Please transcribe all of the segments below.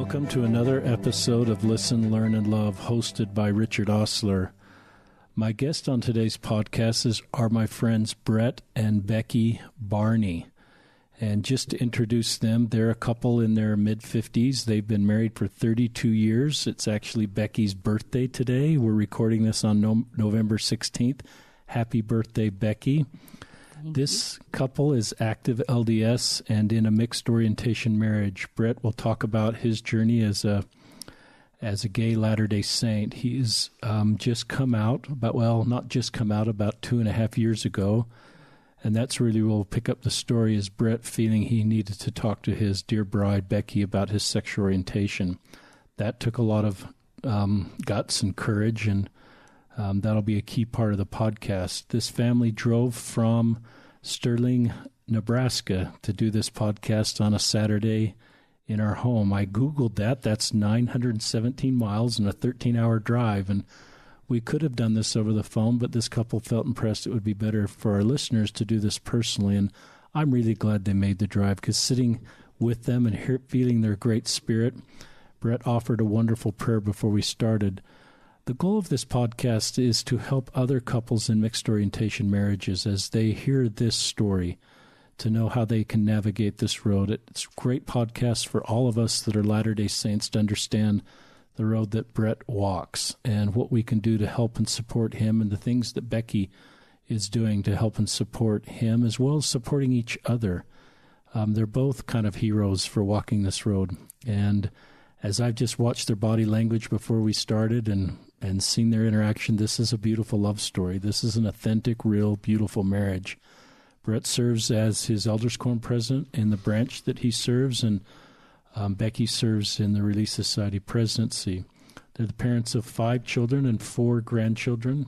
Welcome to another episode of Listen, Learn, and Love, hosted by Richard Osler. My guest on today's podcast are my friends Brett and Becky Barney. And just to introduce them, they're a couple in their mid-50s. They've been married for 32 years. It's actually Becky's birthday today. We're recording this on November 16th. Happy birthday, Becky. This couple is active LDS and in a mixed orientation marriage. Brett will talk about his journey as a gay Latter-day Saint. He's just come out, about 2.5 years ago. And that's really where we'll pick up the story, is Brett feeling he needed to talk to his dear bride, Becky, about his sexual orientation. That took a lot of guts and courage, and that'll be a key part of the podcast. This family drove from Sterling, Nebraska to do this podcast on a Saturday in our home. I Googled that. That's 917 miles and a 13-hour drive. And we could have done this over the phone, but this couple felt impressed it would be better for our listeners to do this personally. And I'm really glad they made the drive, because sitting with them and feeling their great spirit, Brett offered a wonderful prayer before we started. The goal of this podcast is to help other couples in mixed orientation marriages as they hear this story, to know how they can navigate this road. It's a great podcast for all of us that are Latter-day Saints to understand the road that Brett walks and what we can do to help and support him, and the things that Becky is doing to help and support him, as well as supporting each other. They're both kind of heroes for walking this road. And as I've just watched their body language before we started and seen their interaction, this is a beautiful love story. This is an authentic, real, beautiful marriage. Brett serves as his Elders Quorum president in the branch that he serves, and Becky serves in the Relief Society Presidency. They're the parents of 5 children and 4 grandchildren,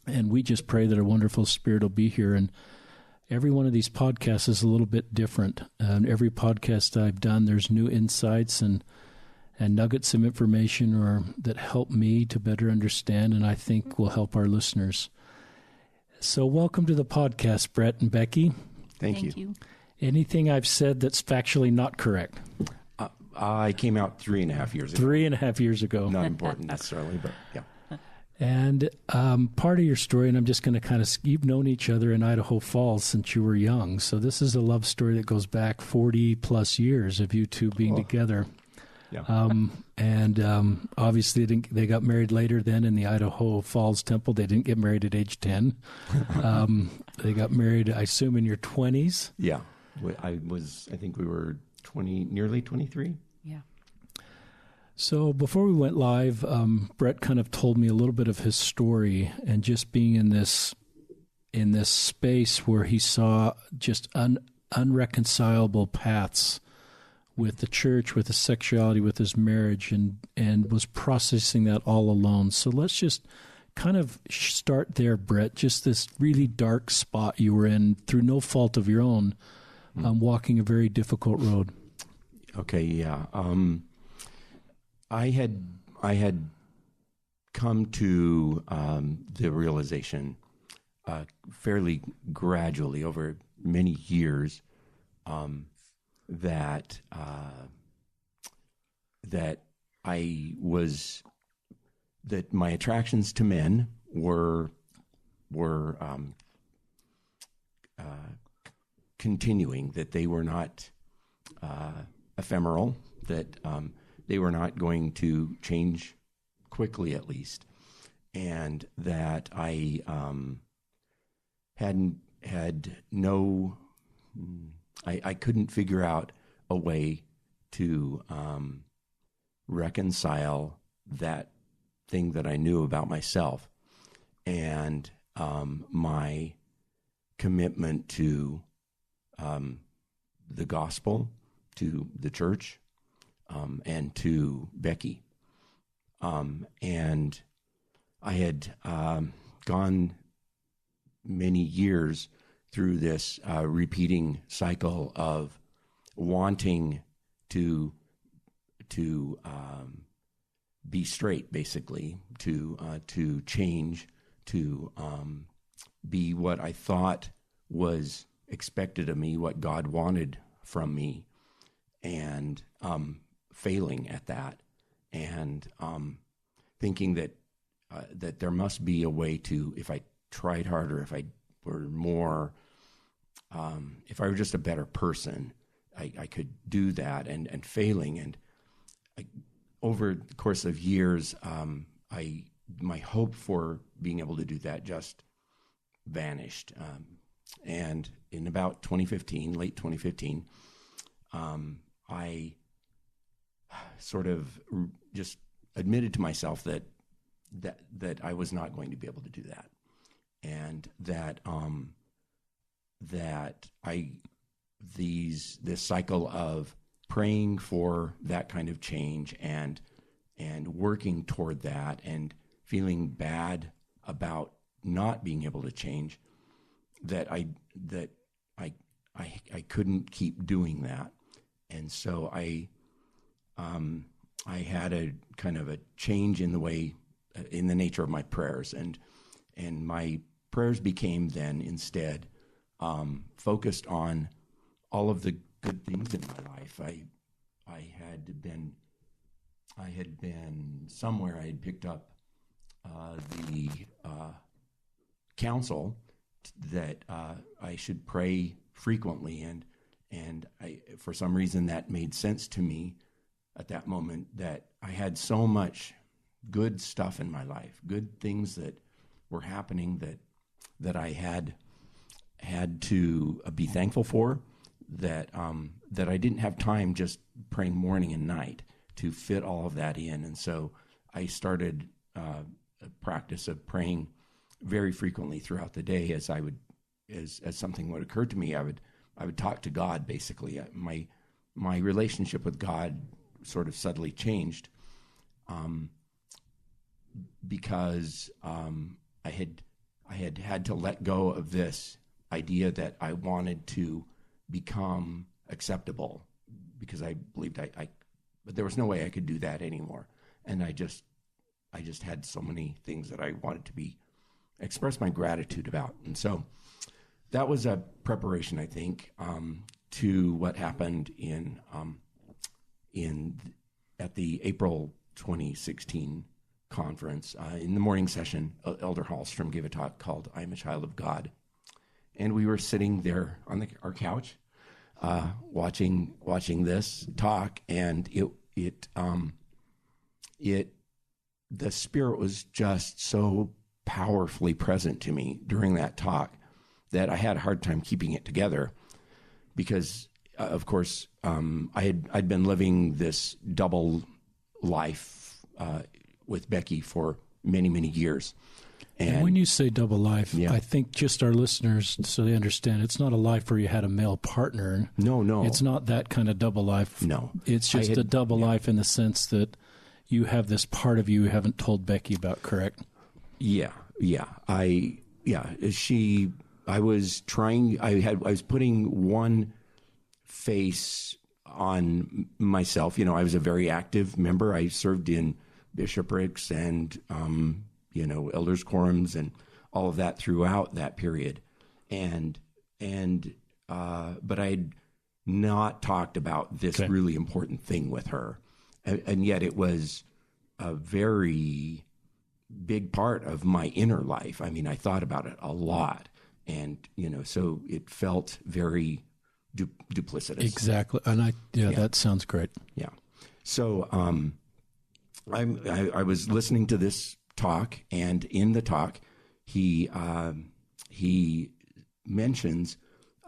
and we just pray that a wonderful spirit will be here. And every one of these podcasts is a little bit different. Every podcast I've done, there's new insights and nuggets of information that help me to better understand, and I think will help our listeners. So welcome to the podcast, Brett and Becky. Thank you. Anything I've said that's factually not correct? I came out 3.5 years ago. 3.5 years ago. Not important necessarily, but yeah. And part of your story, and I'm just going to you've known each other in Idaho Falls since you were young. So this is a love story that goes back 40 plus years of you two being together. Yeah. Obviously they got married later then in the Idaho Falls Temple. They didn't get married at age 10. They got married, I assume, in your 20s. Yeah. I think we were nearly 23. Yeah. So before we went live, Brett kind of told me a little bit of his story, and just being in this space where he saw just unreconcilable paths with the church, with his sexuality, with his marriage, and was processing that all alone. So let's just kind of start there, Brett, just this really dark spot you were in through no fault of your own, walking a very difficult road. Okay, yeah. I had come to the realization fairly gradually over many years that my attractions to men were continuing, that they were not ephemeral, that they were not going to change quickly, at least, and that I I couldn't figure out a way to reconcile that thing that I knew about myself and my commitment to the gospel, to the church, and to Becky. And I had gone many years through this repeating cycle of wanting to be straight, basically, to change, to be what I thought was expected of me, what God wanted from me, and failing at that, and thinking that that there must be a way to, if I tried harder, if I were more, if I were just a better person, I could do that, and failing. And over the course of years, my hope for being able to do that just vanished. And in about 2015, late 2015, I sort of just admitted to myself that I was not going to be able to do that, and that this cycle of praying for that kind of change and working toward that and feeling bad about not being able to change, that I couldn't keep doing that. And so I had a kind of a change in the way, in the nature of my prayers, and my prayers became then instead focused on all of the good things in my life. I had been somewhere. I had picked up the counsel that I should pray frequently, and for some reason that made sense to me at that moment, that I had so much good stuff in my life, good things that were happening that I had to be thankful for, that I didn't have time just praying morning and night to fit all of that in. And so I started a practice of praying very frequently throughout the day. As something would occur to me, I would talk to God. Basically, my relationship with God sort of subtly changed, because I had to let go of this idea that I wanted to become acceptable, because I believed but there was no way I could do that anymore. And I just had so many things that I wanted to express my gratitude about. And so that was a preparation, I think, to what happened at the April 2016 conference. In the morning session, Elder Hallstrom gave a talk called "I Am a Child of God." And we were sitting there on our couch, watching this talk, and the Spirit was just so powerfully present to me during that talk that I had a hard time keeping it together, because, of course, I'd been living this double life with Becky for many, many years. And when you say double life, yeah. I think just our listeners, so they understand, it's not a life where you had a male partner. No. It's not that kind of double life. No. It's just a double life in the sense that you have this part of you haven't told Becky about, correct? Yeah. I was putting one face on myself. I was a very active member. I served in bishoprics and, elders' quorums and all of that throughout that period. But I'd not talked about this really important thing with her. And yet it was a very big part of my inner life. I mean, I thought about it a lot. And, so it felt very duplicitous. Exactly. And that sounds great. Yeah. So I was listening to this talk, and in the talk, he mentions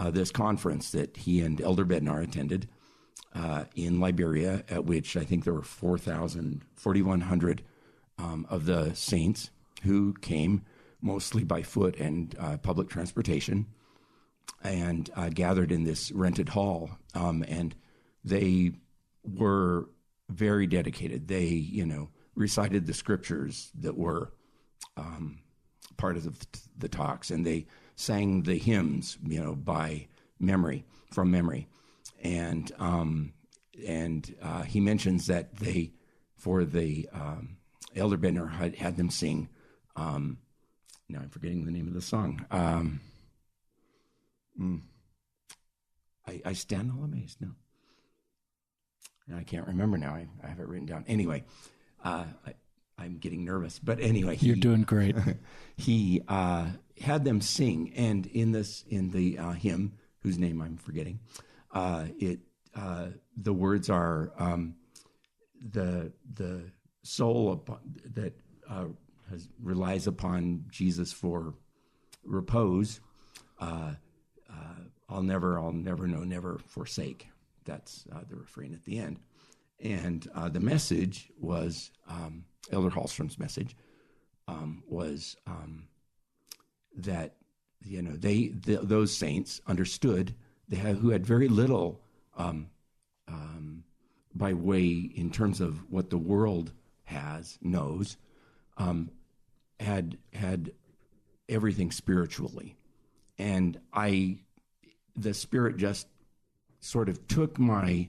this conference that he and Elder Bednar attended in Liberia, at which I think there were 4,100 of the saints who came, mostly by foot and public transportation, and gathered in this rented hall. And they were very dedicated. They, recited the scriptures that were part of the talks, and they sang the hymns, by memory, from memory. And he mentions that for the Elder Bednar had them sing. Now I'm forgetting the name of the song. I stand all amazed. No, I can't remember now. I have it written down. Anyway, I'm getting nervous. But anyway, you're doing great. He had them sing, and in the hymn, whose name I'm forgetting, the words are the soul that relies upon Jesus for repose. I'll never, no, never forsake. That's the refrain at the end. And the message was, Elder Hallstrom's message was that, those saints understood, who had very little by way in terms of what the world knows, had everything spiritually. And the Spirit just sort of took my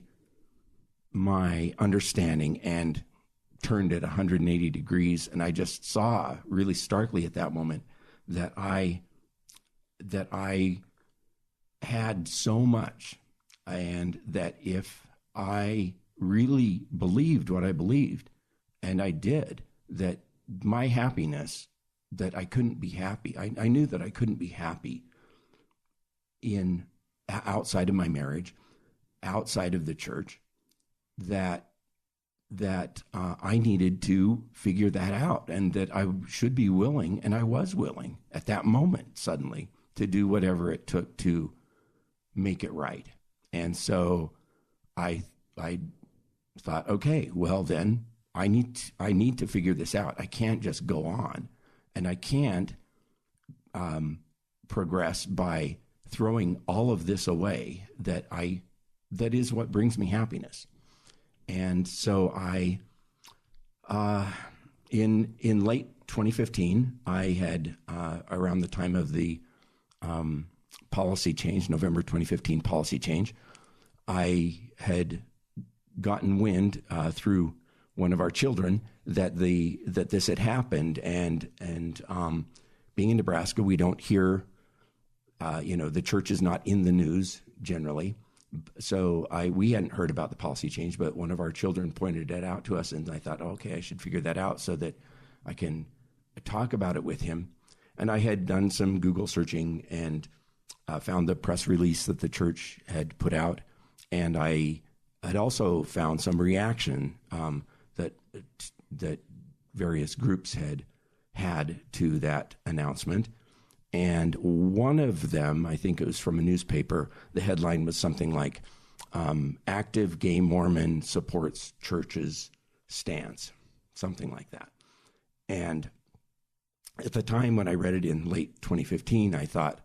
understanding and turned it 180 degrees. And I just saw really starkly at that moment that I had so much, and that if I really believed what I believed, and I did, that my happiness, that I couldn't be happy. I knew that I couldn't be happy outside of my marriage, outside of the church, that I needed to figure that out, and that I should be willing, and I was willing at that moment suddenly to do whatever it took to make it right. And so I thought, okay, well then I need to figure this out. I can't just go on, and I can't progress by throwing all of this away that is what brings me happiness. And so I, in late 2015, I had, around the time of the policy change, November 2015 policy change, I had gotten wind through one of our children that this had happened, and being in Nebraska, we don't hear, the church is not in the news generally. So we hadn't heard about the policy change, but one of our children pointed it out to us, and I thought, okay, I should figure that out so that I can talk about it with him. And I had done some Google searching and found the press release that the church had put out, and I had also found some reaction that various groups had to that announcement. And one of them, I think it was from a newspaper, the headline was something like, active gay Mormon supports church's stance, something like that. And at the time when I read it in late 2015, I thought,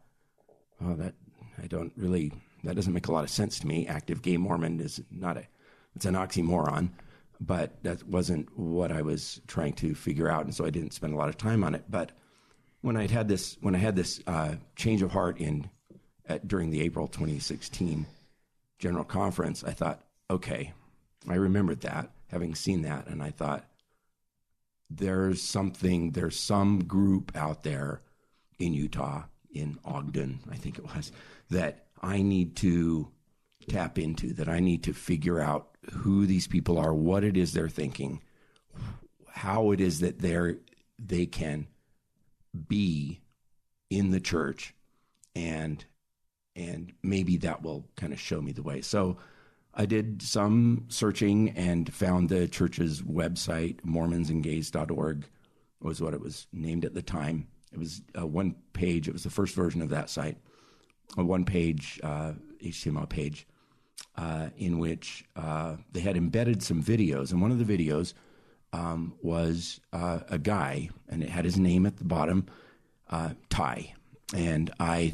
oh, that doesn't make a lot of sense to me. Active gay Mormon is it's an oxymoron, but that wasn't what I was trying to figure out. And so I didn't spend a lot of time on it. But when I had this change of heart during the April 2016 General Conference, I thought, okay, I remembered that, having seen that, and I thought, there's some group out there in Utah, in Ogden, I think it was, that I need to tap into, that I need to figure out who these people are, what it is they're thinking, how it is that they can be in the church, and maybe that will kind of show me the way. So I did some searching and found the church's website, mormonsandgays.org was what it was named at the time. It was one page. It was the first version of that site, a one-page HTML page in which they had embedded some videos. And one of the videos was a guy, and it had his name at the bottom, Ty. And I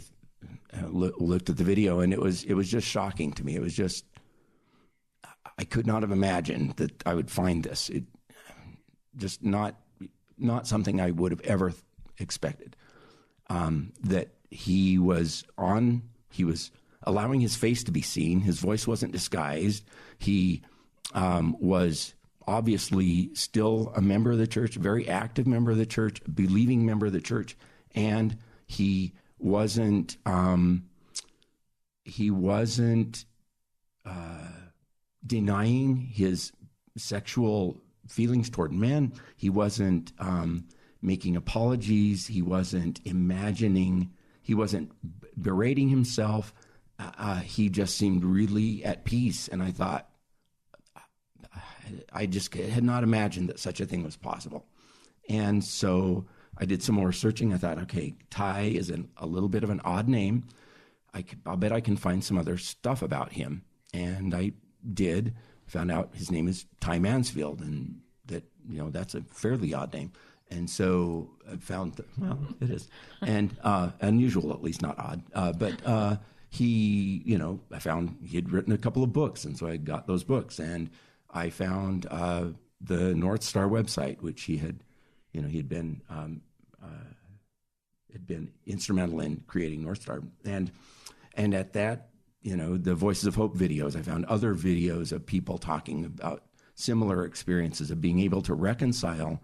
looked at the video, and it was just shocking to me. It was just, I could not have imagined that I would find this. It just not something I would have ever expected. That he was allowing his face to be seen. His voice wasn't disguised. He was obviously still a member of the church, a very active member of the church, a believing member of the church, and he wasn't denying his sexual feelings toward men. He wasn't making apologies. He wasn't imagining. He wasn't berating himself. He just seemed really at peace. And I thought, I just had not imagined that such a thing was possible. And so I did some more searching. I thought, okay, Ty is a little bit of an odd name. I'll bet I can find some other stuff about him. And I did. Found out his name is Ty Mansfield, and that, that's a fairly odd name. And so I found well, it is. And unusual, at least not odd. But he, I found he had written a couple of books, and so I got those books. And I found the North Star website, which he had, had been instrumental in creating North Star. And at that, the Voices of Hope videos, I found other videos of people talking about similar experiences of being able to reconcile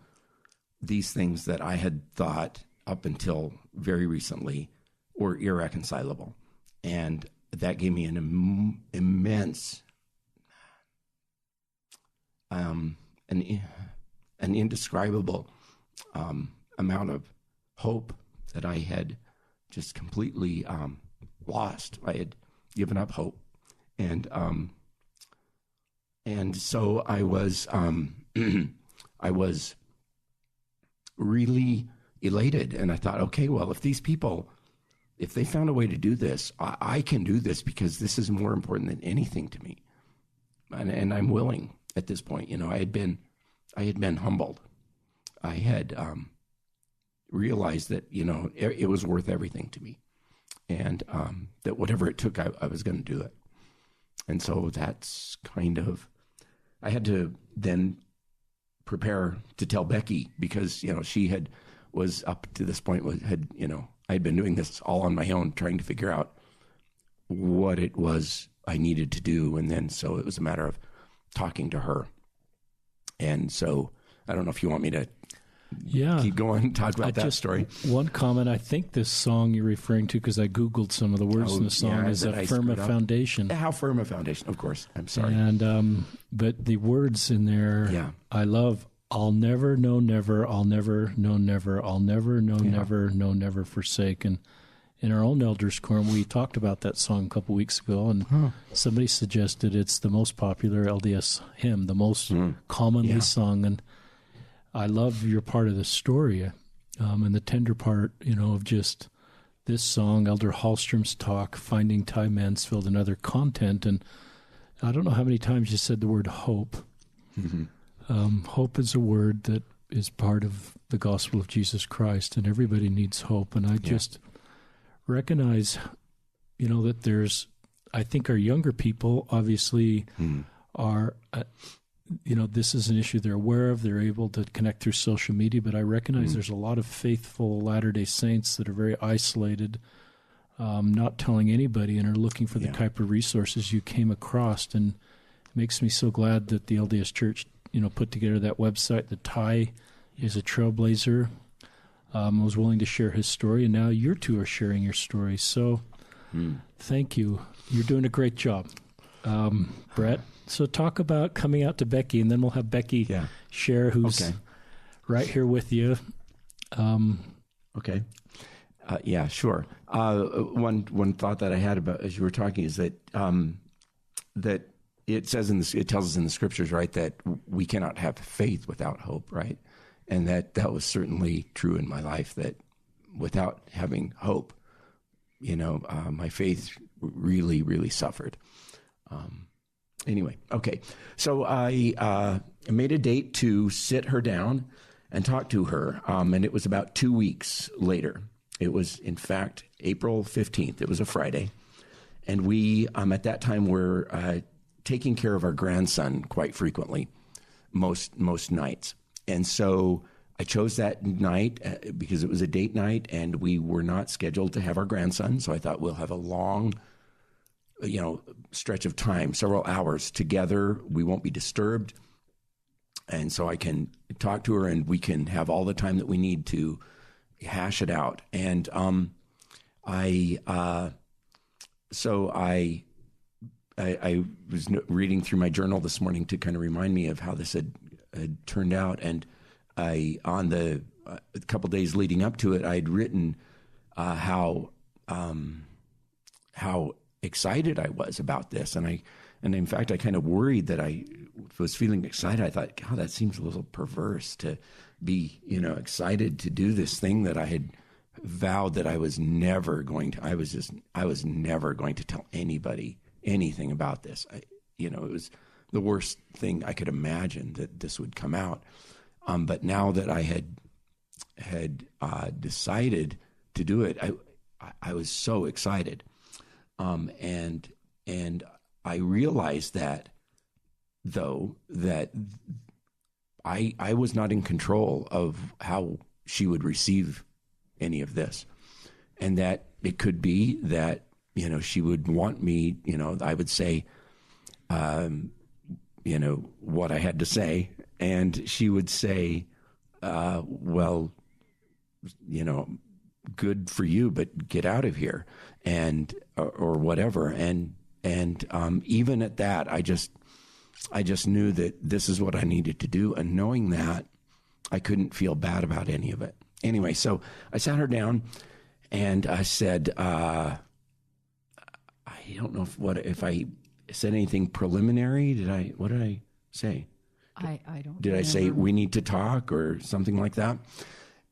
these things that I had thought up until very recently were irreconcilable. And that gave me an immense, an indescribable amount of hope that I had just completely lost. I had given up hope. And so I was I was really elated, and I thought, okay, well, if these people, if they found a way to do this, I can do this, because this is more important than anything to me, and I'm willing at this point. I had been humbled. I had realized that it was worth everything to me, and that whatever it took, I was going to do it. And so that's kind of, I had to then prepare to tell Becky, because, she was up to this point, I had been doing this all on my own, trying to figure out what it was I needed to do. And then, so it was a matter of talking to her. And so I don't know if you want me to keep going and talk about that story. One comment, I think this song you're referring to, because I Googled some of the words in the song, is a firm a foundation. How firm a foundation, of course. I'm sorry. And but the words in there, I love, I'll never know never, I'll never know never, I'll never know never, know never forsake. And in our own elders quorum, we talked about that song a couple weeks ago, and somebody suggested it's the most popular LDS hymn, the most commonly sung. And I love your part of the story, and the tender part, of just this song, Elder Hallstrom's talk, finding Ty Mansfield, and other content. And I don't know how many times you said the word hope. Mm-hmm. Hope is a word that is part of the gospel of Jesus Christ, and everybody needs hope. And I just recognize, that there's, I think our younger people obviously are, this is an issue they're aware of. They're able to connect through social media, but I recognize there's a lot of faithful Latter-day Saints that are very isolated, not telling anybody, and are looking for the type of resources you came across. And it makes me so glad that the LDS Church, put together that website. The Ty is a trailblazer, was willing to share his story, and now you two are sharing your story. So thank you. You're doing a great job. Brett, so talk about coming out to Becky, and then we'll have Becky share, who's right here with you. Okay. Yeah, sure. One thought that I had about, as you were talking, is that that it says it tells us in the scriptures, right, that we cannot have faith without hope, right? And that was certainly true in my life, that without having hope, my faith really, really suffered. Anyway, okay. So I made a date to sit her down and talk to her, and it was about 2 weeks later. It was, in fact, April 15th. It was a Friday. And we, at that time, were taking care of our grandson quite frequently, most nights. And so I chose that night because it was a date night, and we were not scheduled to have our grandson. So I thought we'll have a long, stretch of time, several hours together. We won't be disturbed. And so I can talk to her, and we can have all the time that we need to hash it out. And I was reading through my journal this morning to kind of remind me of how this had turned out. And on the a couple days leading up to it, I had written how excited I was about this. And in fact, I kind of worried that I was feeling excited. I thought, God, that seems a little perverse to be, excited to do this thing that I had vowed that I was never going to. I was never going to tell anybody anything about this. It was the worst thing I could imagine that this would come out. But now that I had decided to do it, I was so excited. And I realized that, though, that I was not in control of how she would receive any of this, and that it could be that, she would want me, I would say, what I had to say, and she would say, well, good for you, but get out of here, and or whatever. And even at that, I just knew that this is what I needed to do. And knowing that, I couldn't feel bad about any of it. Anyway, so I sat her down and I said, I don't know if I said anything preliminary. What did I say? I don't Did remember. I say we need to talk or something like that?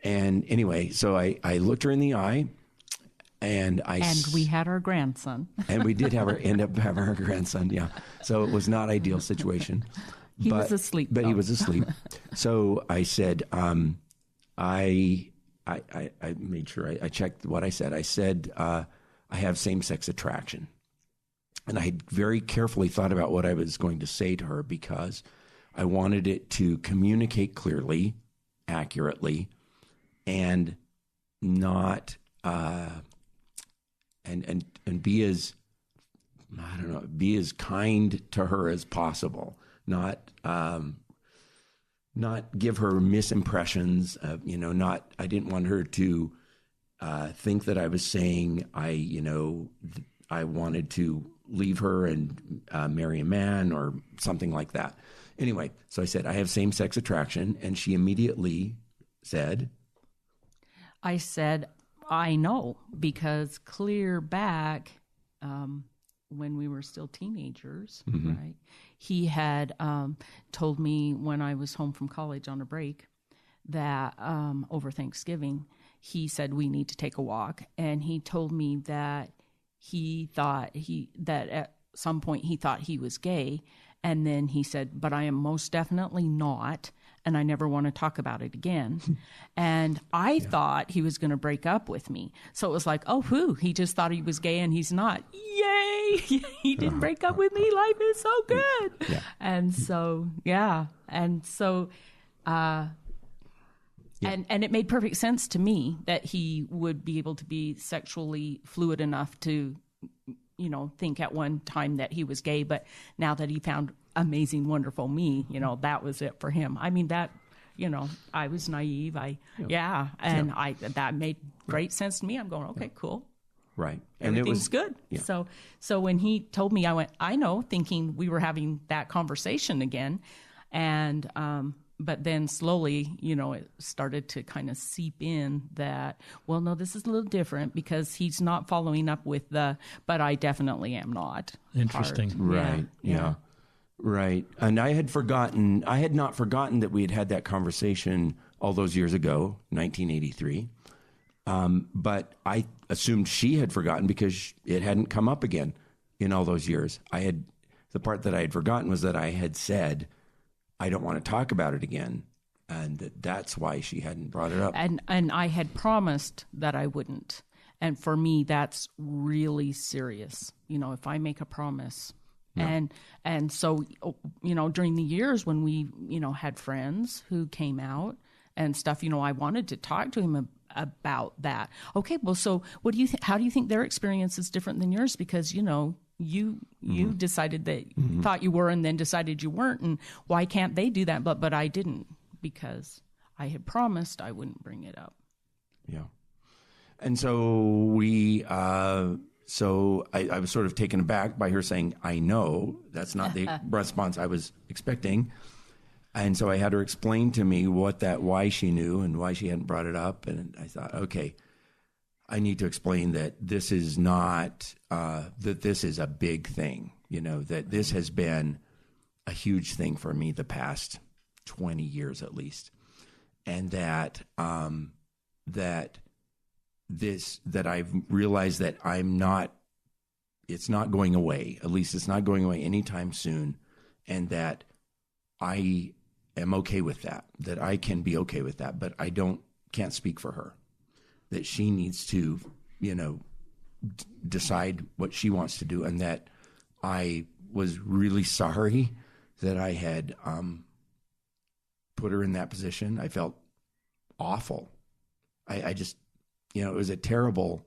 And anyway, so I looked her in the eye, and we had our grandson. And we did end up having our grandson, yeah. So it was not ideal situation. He was asleep. But though. he was asleep. So I said, I made sure I checked what I said. I said, I have same-sex attraction. And I had very carefully thought about what I was going to say to her, because I wanted it to communicate clearly, accurately, and not and be as, be as kind to her as possible. Not give her misimpressions. I didn't want her to think that I was saying I wanted to leave her and marry a man or something like that. Anyway, so I said, I have same-sex attraction, and she immediately said, I said, I know, because clear back when we were still teenagers, Mm-hmm. right? He had told me when I was home from college on a break that over Thanksgiving, he said, we need to take a walk. And he told me that he thought that at some point he thought he was gay. And then he said, but I am most definitely not, and I never want to talk about it again. And I thought he was going to break up with me. So it was like, oh, he just thought he was gay and he's not. Yay! He didn't break up with me. Life is so good. Yeah. And so, yeah. And so, and it made perfect sense to me that he would be able to be sexually fluid enough to, think at one time that he was gay, but now that he found amazing, wonderful me, that was it for him. I mean, that, I was naive. That made great sense to me. I'm going, okay, cool. Right. And everything's good. Yeah. So when he told me, I went, I know, thinking we were having that conversation again. And, but then slowly, it started to kind of seep in that, well, no, this is a little different, because he's not following up with but I definitely am not. Interesting. part. Right. Yeah. Right. And I had not forgotten that we had had that conversation all those years ago, 1983. But I assumed she had forgotten because it hadn't come up again in all those years. The part that I had forgotten was that I had said, I don't want to talk about it again. And that's why she hadn't brought it up. And I had promised that I wouldn't. And for me, that's really serious. If I make a promise. Yeah. And so, during the years when we, had friends who came out and stuff, I wanted to talk to him about that. Okay, well, so what do you how do you think their experience is different than yours? Because, you decided that thought you were and then decided you weren't. And why can't they do that? But I didn't, because I had promised I wouldn't bring it up. Yeah. And so we so I was sort of taken aback by her saying, I know. That's not the response I was expecting. And so I had her explain to me why she knew and why she hadn't brought it up. And I thought, okay, I need to explain that this is not, that this is a big thing, that this has been a huge thing for me the past 20 years at least. And that, that I've realized that it's not going away. At least it's not going away anytime soon. And that I am okay with that I can be okay with that, but I can't speak for her, that she needs to, decide what she wants to do. And that I was really sorry that I had, put her in that position. I felt awful. I just, it was a terrible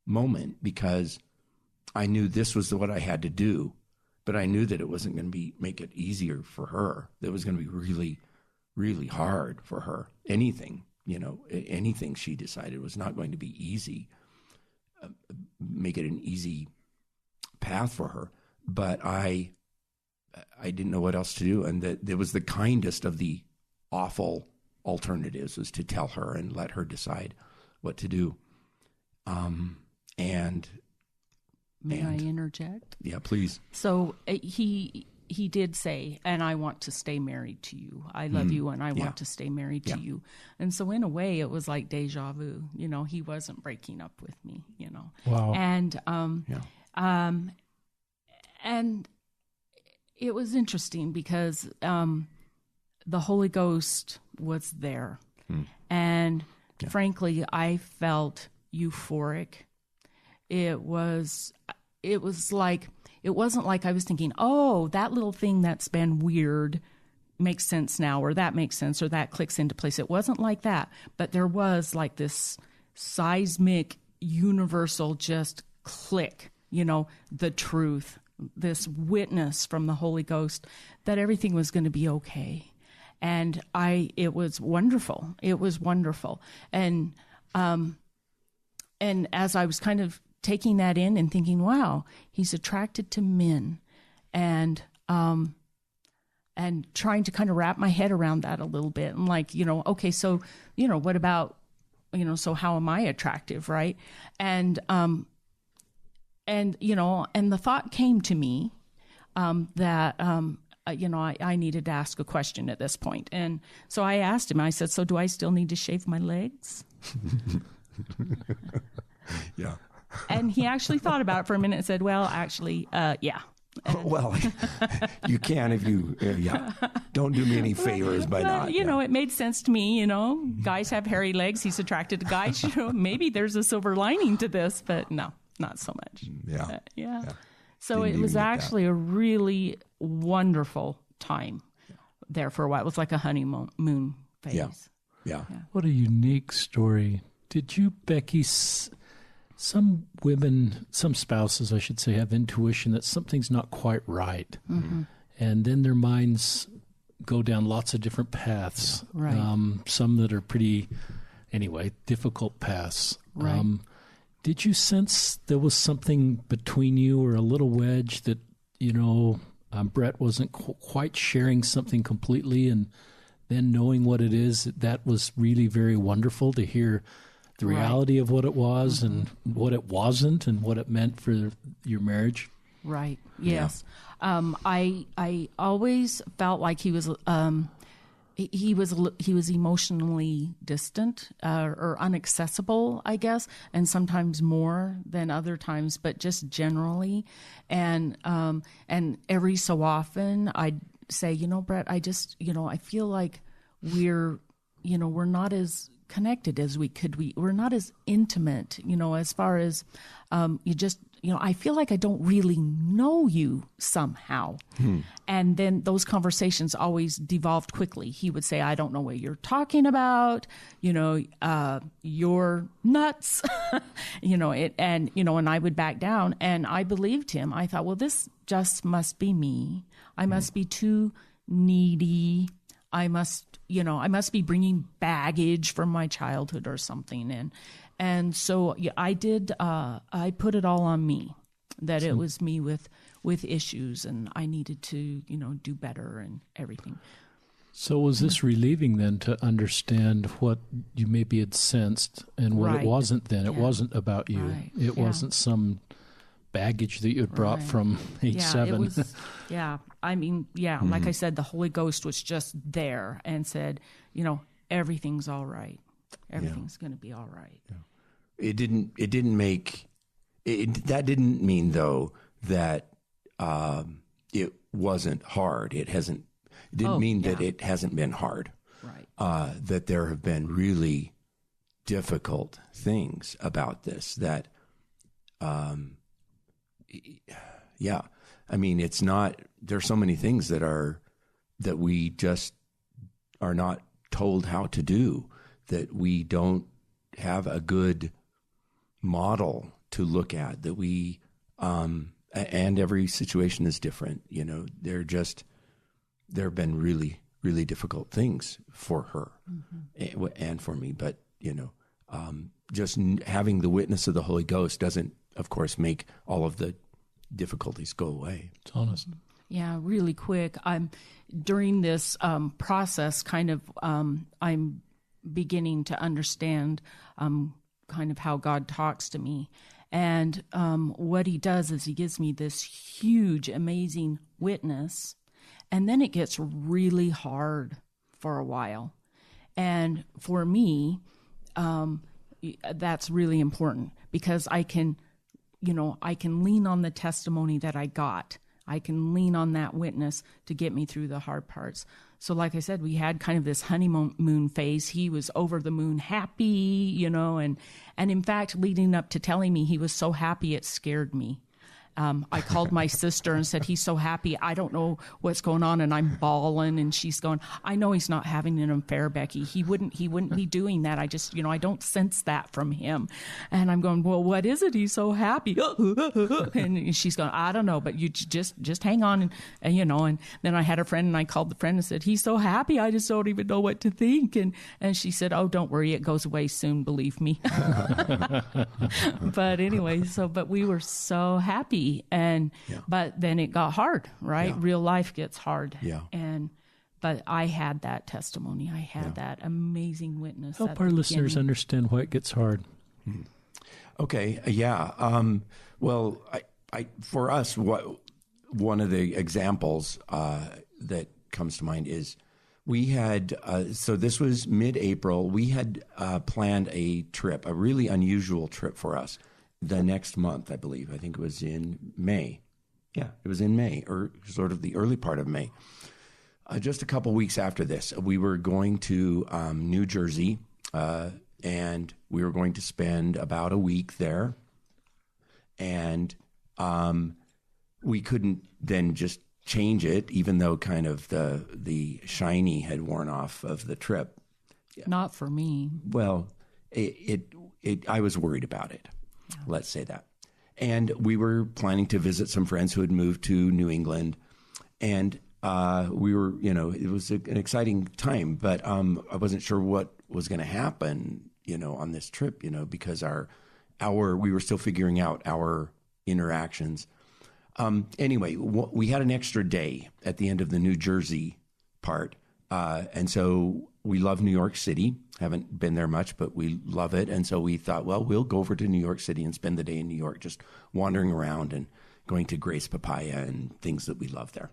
moment because I knew this was what I had to do, but I knew that it wasn't going to make it easier for her. That it was going to be really, really hard for her. Anything she decided was not going to be easy, make it an easy path for her. But I didn't know what else to do. And that it was the kindest of the awful alternatives was to tell her and let her decide what to do. May I interject? Yeah, please. So he did say, and I want to stay married to you. I love you, and I want to stay married to you. And so in a way, it was like deja vu. He wasn't breaking up with me. Wow. And and it was interesting because the Holy Ghost was there, and frankly, I felt euphoric. It wasn't like I was thinking, oh, that little thing that's been weird makes sense now, or that makes sense, or that clicks into place. It wasn't like that, but there was like this seismic, universal just click, the truth, this witness from the Holy Ghost that everything was going to be okay. And it was wonderful. It was wonderful. And as I was kind of taking that in and thinking, wow, he's attracted to men, and trying to kind of wrap my head around that a little bit. And like, okay, so, what about, so how am I attractive? Right. And the thought came to me, that, I needed to ask a question at this point. And so I asked him, I said, so do I still need to shave my legs? Yeah. And he actually thought about it for a minute and said, well, actually, yeah. Well, you can if you, don't do me any favors by not. It made sense to me, guys have hairy legs. He's attracted to guys, maybe there's a silver lining to this, but no, not so much. Yeah. Yeah. So it was actually a really wonderful time there for a while. It was like a honeymoon phase. Yeah. What a unique story. Did you, Becky, some women, some spouses, I should say, have intuition that something's not quite right. Mm-hmm. And then their minds go down lots of different paths. Right. Some that are pretty, difficult paths. Right. Did you sense there was something between you, or a little wedge that, Brett wasn't quite sharing something completely, and then knowing what it is, that was really very wonderful to hear the reality of what it was, and what it wasn't, and what it meant for your marriage? Right. Yes. Yeah. I always felt like he was emotionally distant, or inaccessible, I guess, and sometimes more than other times, but just generally. And every so often I'd say, Brett, I just, I feel like we're not as connected as we could. We're not as intimate, as far as, I feel like I don't really know you somehow. And then those conversations always devolved quickly. He would say, I don't know what you're talking about. You're nuts. And I would back down, and I believed him. I thought, well, this just must be me. I must be too needy. I must be bringing baggage from my childhood or something. And so I did, I put it all on me, that it was me with issues, and I needed to, do better and everything. So was this relieving then to understand what you maybe had sensed and what it wasn't then? It wasn't about you. Right. It wasn't some baggage that you had brought from age 7. It was, like I said, the Holy Ghost was just there and said, everything's all right. Everything's going to be all right. Yeah. That didn't mean though that it wasn't hard. It didn't mean that it hasn't been hard. Right. That there have been really difficult things about this that, I mean, it's not, there's so many things that we just are not told how to do, that we don't have a good model to look at, that we, and every situation is different. There have been really, really difficult things for her and for me. But, just having the witness of the Holy Ghost doesn't, of course, make all of the difficulties go away. It's honest. Yeah, really quick. During this process, kind of, I'm beginning to understand kind of how God talks to me. And what he does is he gives me this huge, amazing witness, and then it gets really hard for a while. And for me, that's really important, because I can lean on the testimony that I got. I can lean on that witness to get me through the hard parts. So like I said, we had kind of this honeymoon phase. He was over the moon happy, and in fact, leading up to telling me he was so happy, it scared me. I called my sister and said, he's so happy, I don't know what's going on, and I'm bawling, and she's going, I know he's not having an affair, Becky. He wouldn't be doing that. I just, I don't sense that from him. And I'm going, well, what is it? He's so happy. And she's going, I don't know, but you just hang on. And then I had a friend, and I called the friend and said, he's so happy, I just don't even know what to think. And she said, oh, don't worry, it goes away soon, believe me. But anyway, but we were so happy. But then it got hard, right? Yeah. Real life gets hard. Yeah. But I had that testimony. I had that amazing witness. Help our listeners understand why it gets hard. Okay. Yeah. Well, I for us, one of the examples that comes to mind is we had, so this was mid-April, we had planned a trip, a really unusual trip for us. The next month, I believe. I think it was in May. Yeah, it was in May, or sort of the early part of May. Just a couple weeks after this, we were going to New Jersey, and we were going to spend about a week there. And we couldn't then just change it, even though kind of the shiny had worn off of the trip. Not for me. Well, I was worried about it. Let's say that. And we were planning to visit some friends who had moved to New England. And we were, it was an exciting time, but I wasn't sure what was going to happen, on this trip, because we were still figuring out our interactions. Anyway, we had an extra day at the end of the New Jersey part. And so we love New York City. Haven't been there much, but we love it. And so we thought, well, we'll go over to New York City and spend the day in New York, just wandering around and going to Grace Papaya and things that we love there.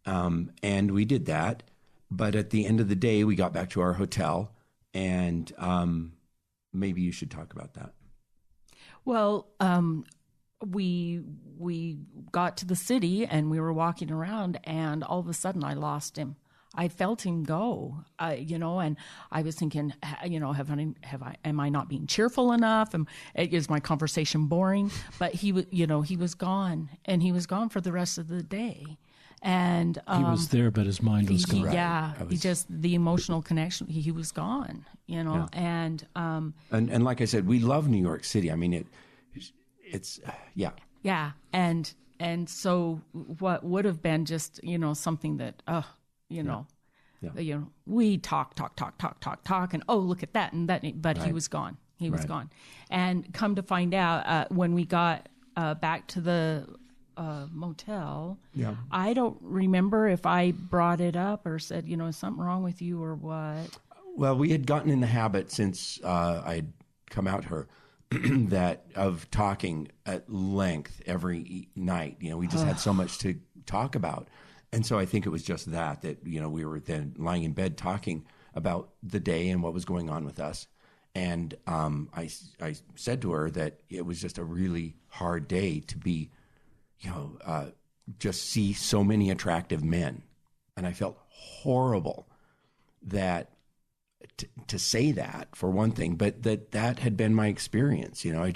And we did that. But at the end of the day, we got back to our hotel, and maybe you should talk about that. Well, we got to the city, and we were walking around, and all of a sudden I lost him. I felt him go, and I was thinking, am I not being cheerful enough? Is my conversation boring? But he was gone, and he was gone for the rest of the day. And he was there, but his mind was gone. Yeah, the emotional connection. He was gone, and like I said, we love New York City. I mean, it's yeah, and so what would have been just something that we talk, and oh, look at that and that, but he was gone. He was Right. gone. And come to find out, when we got back to the motel, Yeah. I don't remember if I brought it up or said, is something wrong with you or what? Well, we had gotten in the habit since I'd come out to her that of talking at length every night. We just had so much to talk about. And so I think it was just that we were then lying in bed talking about the day and what was going on with us. And I said to her that it was just a really hard day to be, just see so many attractive men. And I felt horrible that to say that, for one thing, but that had been my experience. I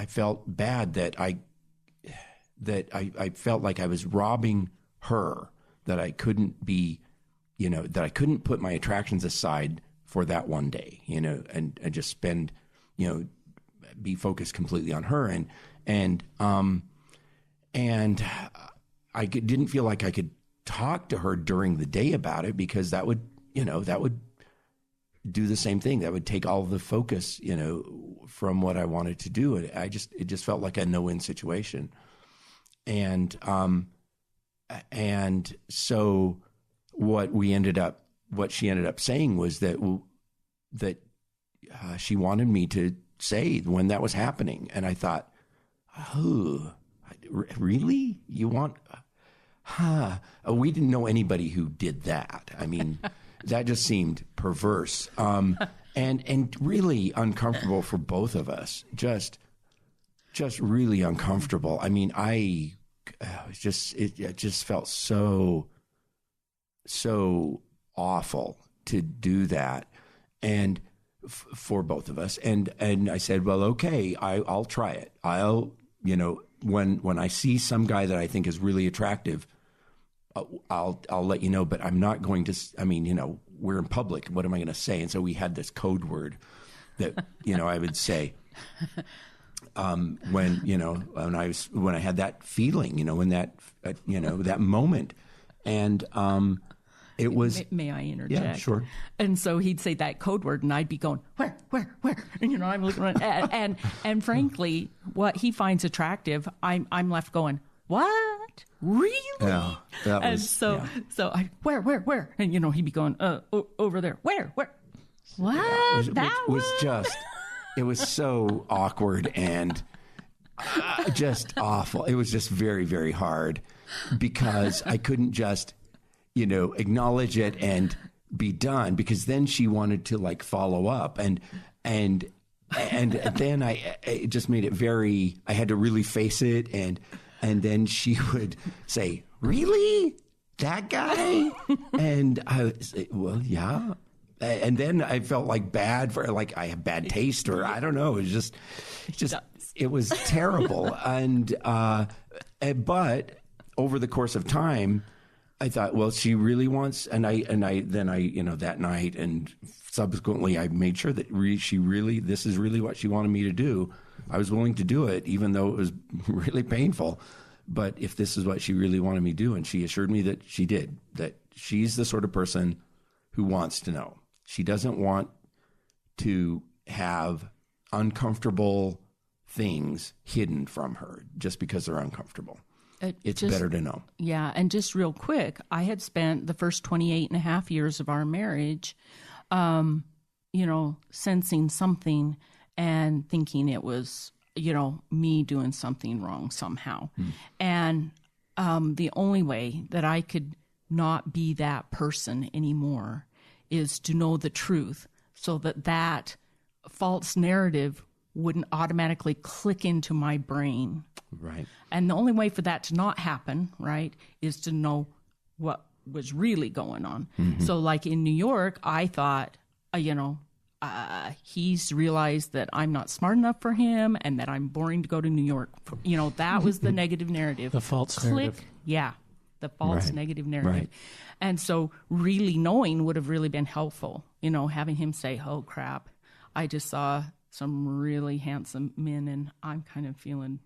felt bad that I felt like I was robbing her, that I couldn't be, that I couldn't put my attractions aside for that one day, and just spend, be focused completely on her. And I didn't feel like I could talk to her during the day about it, because that would do the same thing. That would take all the focus, from what I wanted to do. And it just felt like a no-win situation. And so what she ended up saying was that she wanted me to say when that was happening. And I thought, oh, really? You want, we didn't know anybody who did that. I mean, that just seemed perverse, and really uncomfortable for both of us. Just really uncomfortable. I mean, it just felt so awful to do that, and for both of us. And I said, well, okay, I'll try it. When I see some guy that I think is really attractive, I'll let you know, but I'm not going to, we're in public. What am I going to say? And so we had this code word that, I would say, when I had that feeling, when that moment. And, it was. May I interject? Yeah, sure. And so he'd say that code word, and I'd be going, where? And I'm looking around, and frankly, what he finds attractive, I'm left going, what? Really? Yeah, that and was. So I where? And he'd be going, over there. Where? What? Yeah, that was just. It was so awkward and just awful. It was just very, very hard, because I couldn't just, acknowledge it and be done, because then she wanted to follow up, and then it just made it very, I had to really face it, and then she would say, really? That guy? And I would say, well, yeah. And then I felt bad for I have bad taste, or I don't know. It was just it was terrible. And but over the course of time, I thought, well, she really wants, and I that night and subsequently I made sure that this is really what she wanted me to do. I was willing to do it, even though it was really painful. But if this is what she really wanted me to do, and she assured me that she did, that she's the sort of person who wants to know. She doesn't want to have uncomfortable things hidden from her just because they're uncomfortable. It's better to know. Yeah. And just real quick, I had spent the first 28 and a half years of our marriage, sensing something and thinking it was, me doing something wrong somehow. And the only way that I could not be that person anymore is to know the truth, so that false narrative wouldn't automatically click into my brain. Right. And the only way for that to not happen, right, is to know what was really going on. Mm-hmm. So in New York, I thought, he's realized that I'm not smart enough for him and that I'm boring to go to New York. That was the negative narrative. The false narrative. Yeah. The false negative narrative. Right. And so really knowing would have really been helpful, having him say, oh, crap, I just saw some really handsome men and I'm kind of feeling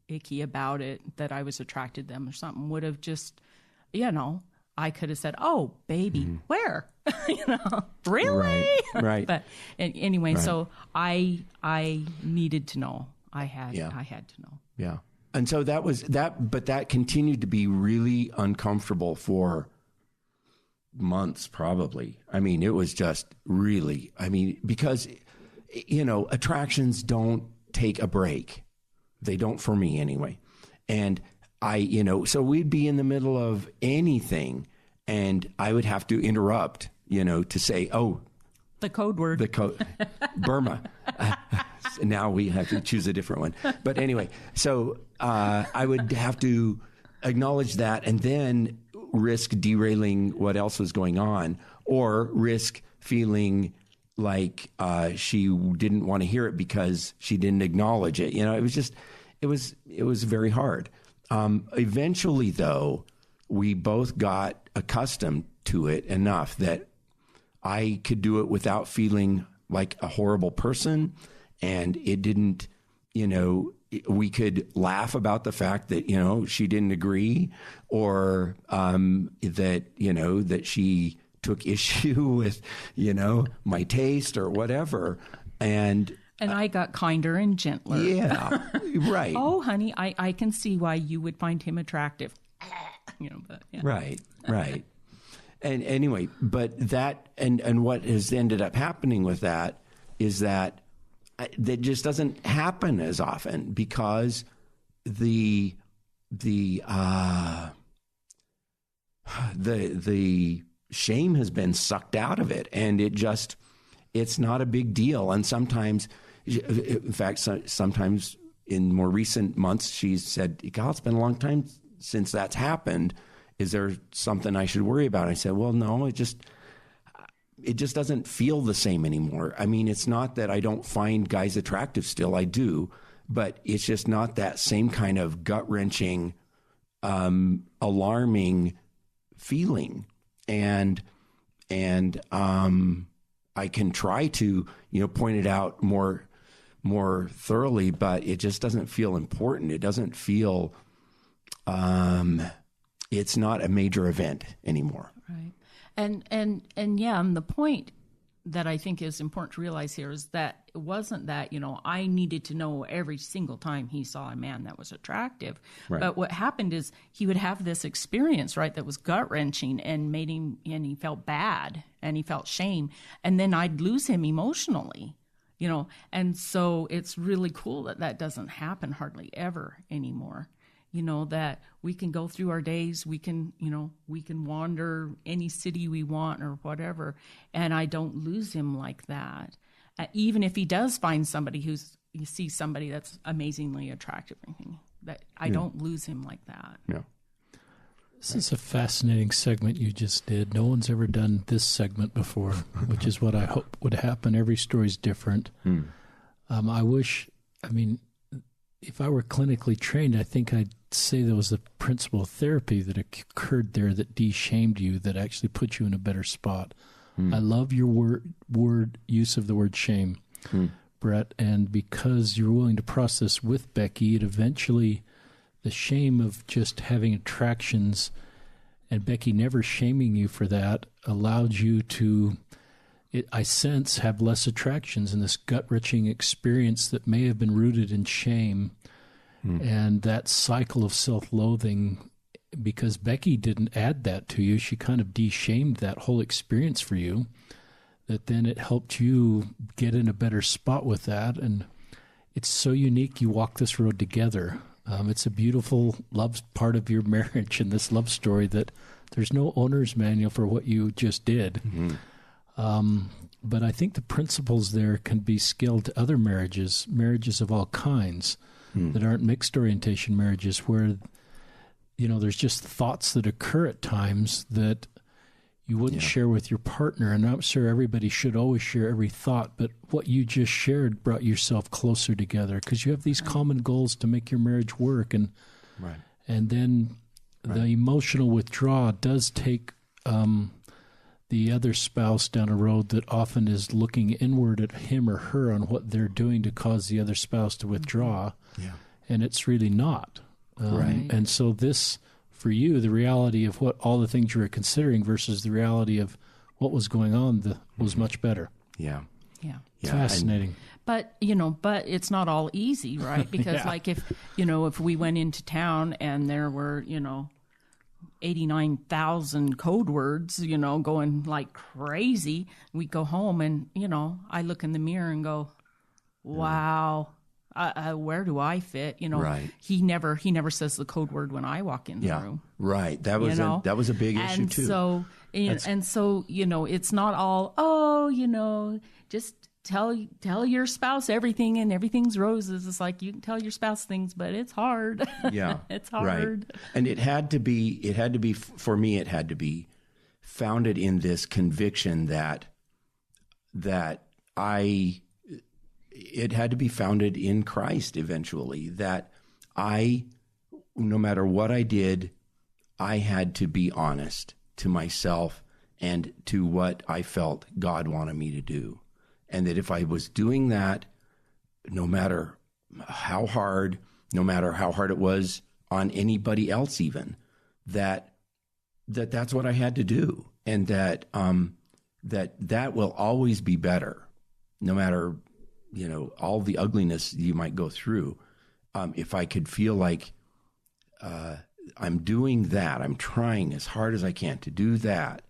icky about it, that I was attracted to them or something, would have just, I could have said, "Oh, baby, where?" Really? Right. But anyway, so I needed to know. I had to know. Yeah. And so that was that, but that continued to be really uncomfortable for months, probably. I mean, it was just really, because, attractions don't take a break. They don't for me anyway. And so we'd be in the middle of anything and I would have to interrupt, to say, the code word, Burma. Now we have to choose a different one. But anyway, so I would have to acknowledge that and then risk derailing what else was going on, or risk feeling like she didn't want to hear it because she didn't acknowledge it. It was very hard. Eventually, though, we both got accustomed to it enough that I could do it without feeling like a horrible person. And it didn't, we could laugh about the fact that, she didn't agree, or that she took issue with, my taste or whatever. And I got kinder and gentler. Yeah, right. Oh, honey, I can see why you would find him attractive. But yeah. Right. And anyway, but that, and what has ended up happening with that is that just doesn't happen as often because the shame has been sucked out of it, and it's not a big deal. And sometimes, in fact, sometimes in more recent months, she's said, "God, it's been a long time since that's happened. Is there something I should worry about?" I said, "Well, no, it just doesn't feel the same anymore. I mean, it's not that I don't find guys attractive still. I do, but it's just not that same kind of gut-wrenching, alarming feeling. And I can try to, point it out more thoroughly, but it just doesn't feel important. It doesn't feel, it's not a major event anymore." Right. And the point that I think is important to realize here is that it wasn't that, I needed to know every single time he saw a man that was attractive. Right. But what happened is he would have this experience, right, that was gut-wrenching and made him, and he felt bad and he felt shame. And then I'd lose him emotionally, And so it's really cool that doesn't happen hardly ever anymore. That we can go through our days, we can wander any city we want or whatever, and I don't lose him like that. Even if he does find somebody you see somebody that's amazingly attractive, that I don't lose him like that. Yeah. This is a fascinating segment you just did. No one's ever done this segment before, which is what I hope would happen. Every story's different. If I were clinically trained, I think I'd say there was a principle of therapy that occurred there that de-shamed you, that actually put you in a better spot. I love your word use of the word shame, Brett, and because you're willing to process with Becky, it eventually, the shame of just having attractions and Becky never shaming you for that allowed you to, I sense, have less attractions in this gut-wrenching experience that may have been rooted in shame and that cycle of self-loathing. Because Becky didn't add that to you, she kind of de-shamed that whole experience for you, that then it helped you get in a better spot with that. And it's so unique you walk this road together. It's a beautiful love part of your marriage and this love story that there's no owner's manual for what you just did. But I think the principles there can be scaled to other marriages of all kinds that aren't mixed orientation marriages, where there's just thoughts that occur at times that you wouldn't share with your partner. And I'm sure everybody should always share every thought, but what you just shared brought yourself closer together because you have these common goals to make your marriage work. And then the emotional withdrawal does take the other spouse down a road that often is looking inward at him or her on what they're doing to cause the other spouse to withdraw. And it's really not. And so this for you, the reality of what all the things you were considering versus the reality of what was going on was much better. Yeah. Yeah. Fascinating. But it's not all easy, right? Because like if we went into town and there were, 89,000 code words, going like crazy, we go home and, I look in the mirror and go, wow, where do I fit? Right. He never says the code word when I walk in the room. Right. That was a big issue too. So, it's not all, just tell your spouse everything and everything's roses. It's like you can tell your spouse things, but it's hard. Yeah. It's hard. Right. And it had to be for me, it had to be founded in this conviction that it had to be founded in Christ eventually, that no matter what I did, I had to be honest to myself and to what I felt God wanted me to do. And that if I was doing that, no matter how hard it was on anybody else even, that's what I had to do. And that will always be better, no matter, all the ugliness you might go through. If I could feel like I'm doing that, I'm trying as hard as I can to do that,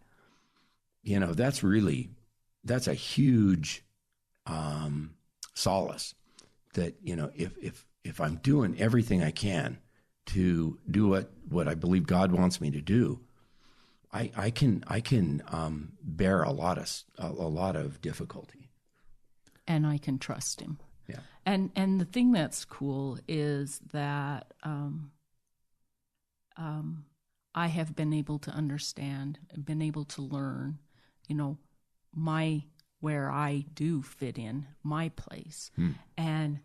that's a huge solace that, if I'm doing everything I can to do what I believe God wants me to do, I can bear a lot of difficulty. And I can trust him. Yeah. And the thing that's cool is that I have been able to understand, been able to learn, where I do fit in, my place. And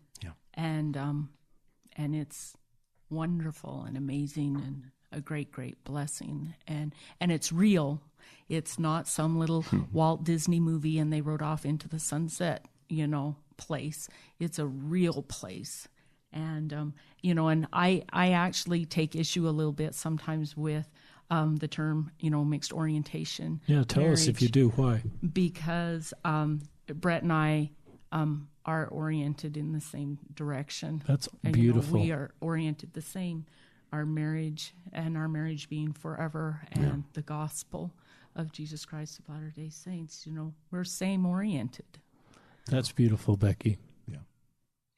it's wonderful and amazing and a great, great blessing. And it's real. It's not some little Walt Disney movie and they rode off into the sunset, place. It's a real place. And, and I actually take issue a little bit sometimes with the term, mixed orientation. Yeah, tell us if you do, why? Because Brett and I are oriented in the same direction. That's beautiful. We are oriented the same. Our marriage being forever, and the gospel of Jesus Christ of Latter-day Saints. We're same oriented. That's beautiful, Becky. Yeah.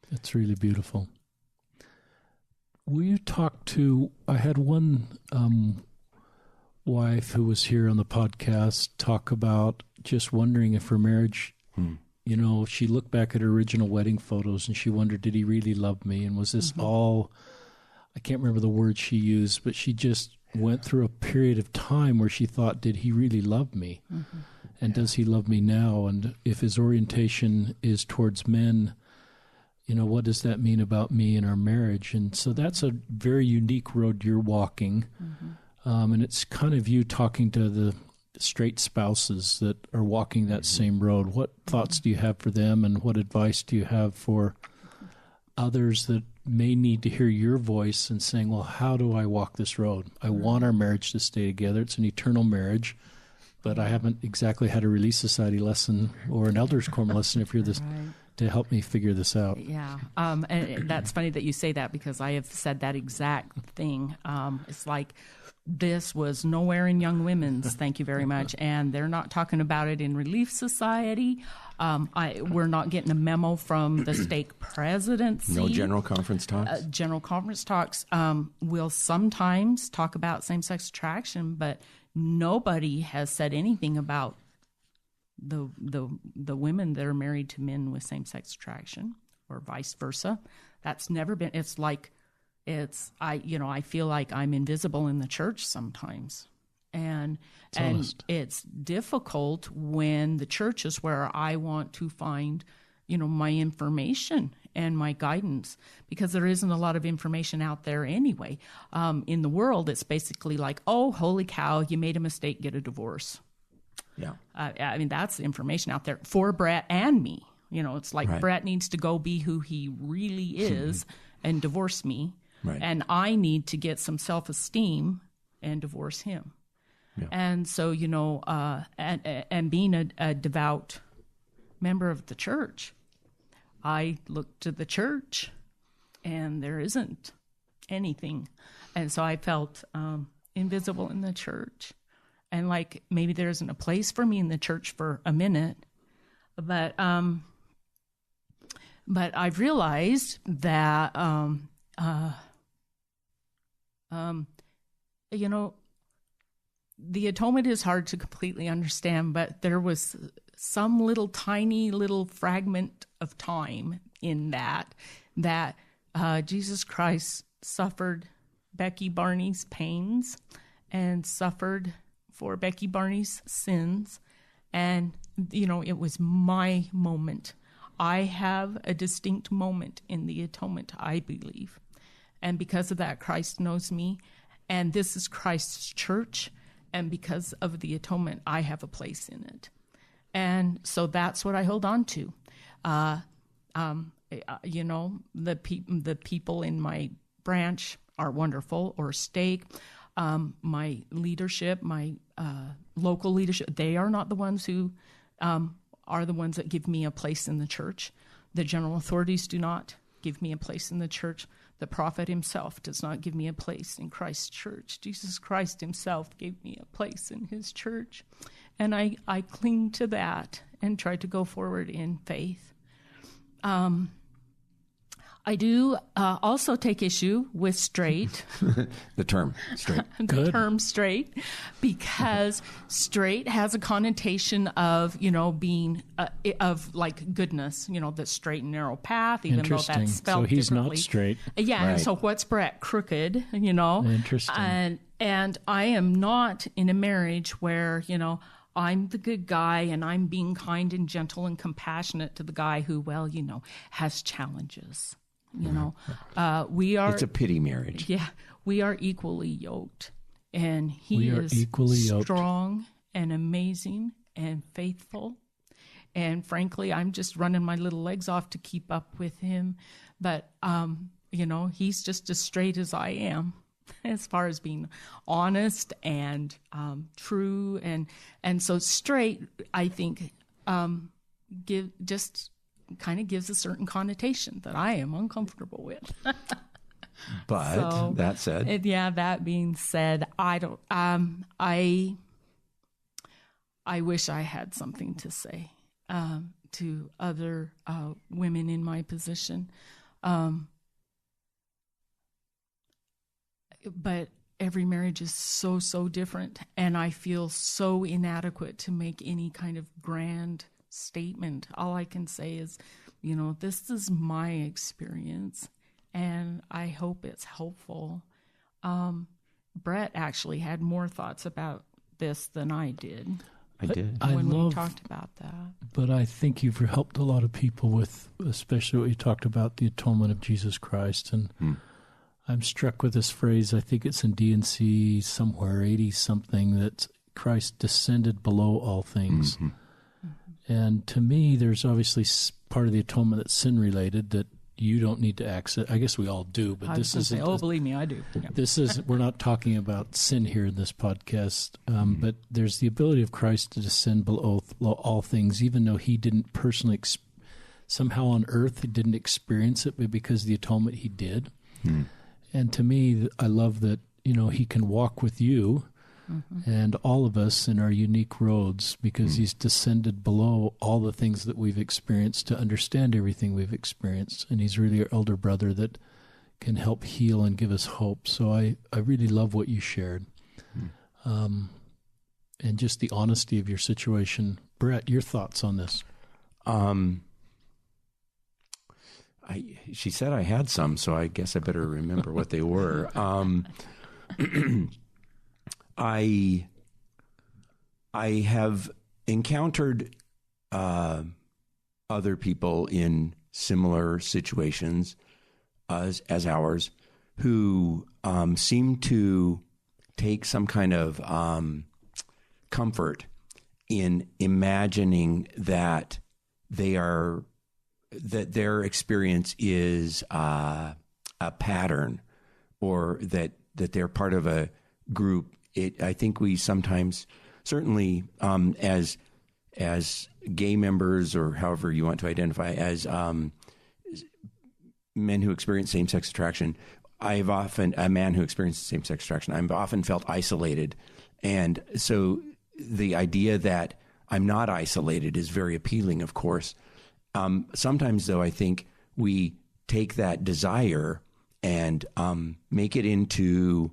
That's really beautiful. I had one wife who was here on the podcast talk about just wondering if her marriage, she looked back at her original wedding photos and she wondered, did he really love me? And was this all, I can't remember the word she used, but she just went through a period of time where she thought, did he really love me? And does he love me now? And if his orientation is towards men, what does that mean about me and our marriage? And so that's a very unique road you're walking. And it's kind of you talking to the straight spouses that are walking that same road. What thoughts do you have for them, and what advice do you have for others that may need to hear your voice and saying, well, how do I walk this road? I want our marriage to stay together. It's an eternal marriage, but I haven't exactly had a Relief Society lesson or an Elders Quorum lesson if you're this to help me figure this out. Yeah. And that's funny that you say that, because I have said that exact thing. It's like, this was nowhere in Young Women's, thank you very much, and they're not talking about it in Relief Society. We're not getting a memo from the stake presidency. No general conference talks? General conference talks will sometimes talk about same-sex attraction, but nobody has said anything about the women that are married to men with same-sex attraction, or vice versa. That's never been. I feel like I'm invisible in the church sometimes, and it's difficult when the church is where I want to find, my information and my guidance, because there isn't a lot of information out there anyway. In the world, it's basically like, oh, holy cow, you made a mistake, get a divorce. Yeah. That's the information out there for Brett and me. It's like Brett needs to go be who he really is and divorce me. Right. And I need to get some self-esteem and divorce him. Yeah. And so, and being a devout member of the church, I looked to the church and there isn't anything. And so I felt invisible in the church, and like maybe there isn't a place for me in the church for a minute. But I've realized that, the atonement is hard to completely understand, but there was some tiny little fragment of time in that Jesus Christ suffered Becky Barney's pains and suffered for Becky Barney's sins. And, it was my moment. I have a distinct moment in the atonement, I believe. And because of that, Christ knows me. And this is Christ's church. And because of the atonement, I have a place in it. And so that's what I hold on to. The people in my branch are wonderful, or stake. My leadership, my local leadership, they are not the ones who are the ones that give me a place in the church. The general authorities do not give me a place in the church. The prophet himself does not give me a place in Christ's church. Jesus Christ himself gave me a place in his church. And I cling to that and try to go forward in faith. I do also take issue with straight. The term straight. Term straight, because straight has a connotation of, being of like goodness, the straight and narrow path, even though that's spelled so he's differently. not straight. Yeah, right. And so what's Brett? Crooked, Interesting. And I am not in a marriage where, I'm the good guy and I'm being kind and gentle and compassionate to the guy who, has challenges. We are. It's a pity marriage. Yeah, we are equally yoked, and he is strong and amazing and faithful. And frankly, I'm just running my little legs off to keep up with him. But he's just as straight as I am, as far as being honest and true, and so straight, I think, kind of gives a certain connotation that I am uncomfortable with. But so, that said, that being said, I don't. I wish I had something to say to other women in my position, but every marriage is so different, and I feel so inadequate to make any kind of grand statement. All I can say is, this is my experience, and I hope it's helpful. Brett actually had more thoughts about this than I did. I did. We talked about that. But I think you've helped a lot of people with, especially what you talked about, the atonement of Jesus Christ. And I'm struck with this phrase, I think it's in D&C somewhere, 80-something, that Christ descended below all things. Mm-hmm. And to me, there's obviously part of the atonement that's sin-related that you don't need to access. I guess we all do, but this isn't. Believe me, I do. Yeah. We're not talking about sin here in this podcast, but there's the ability of Christ to descend below all things, even though he didn't personally, somehow on earth, he didn't experience it, but because of the atonement he did. And to me, I love that, he can walk with you and all of us in our unique roads, because he's descended below all the things that we've experienced to understand everything we've experienced. And he's really our elder brother that can help heal and give us hope. So I really love what you shared. And just the honesty of your situation. Brett, your thoughts on this? She said I had some, so I guess I better remember what they were. I have encountered other people in similar situations as ours who seem to take some kind of comfort in imagining that their experience is a pattern, or that they're part of group, I think we sometimes, certainly as gay members, or however you want to identify, as men who experience same-sex attraction, a man who experiences same-sex attraction, I've often felt isolated. And so the idea that I'm not isolated is very appealing, of course. Sometimes, though, I think we take that desire and make it into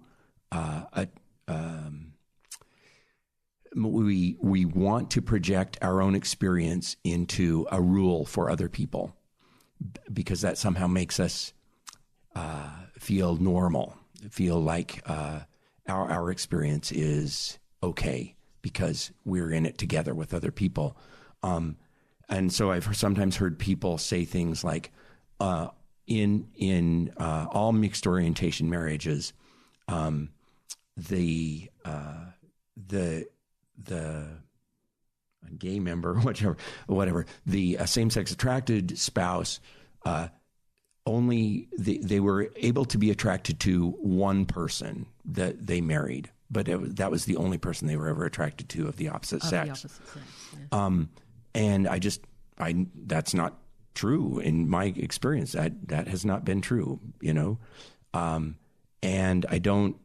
we want to project our own experience into a rule for other people, because that somehow makes us feel normal, feel like our experience is okay because we're in it together with other people. And so I've sometimes heard people say things like, in all mixed orientation marriages, the gay member, whatever, the same-sex attracted spouse, only they were able to be attracted to one person that they married, but that was the only person they were ever attracted to of the opposite sex. Yes. And that's not true in my experience. That has not been true, and I don't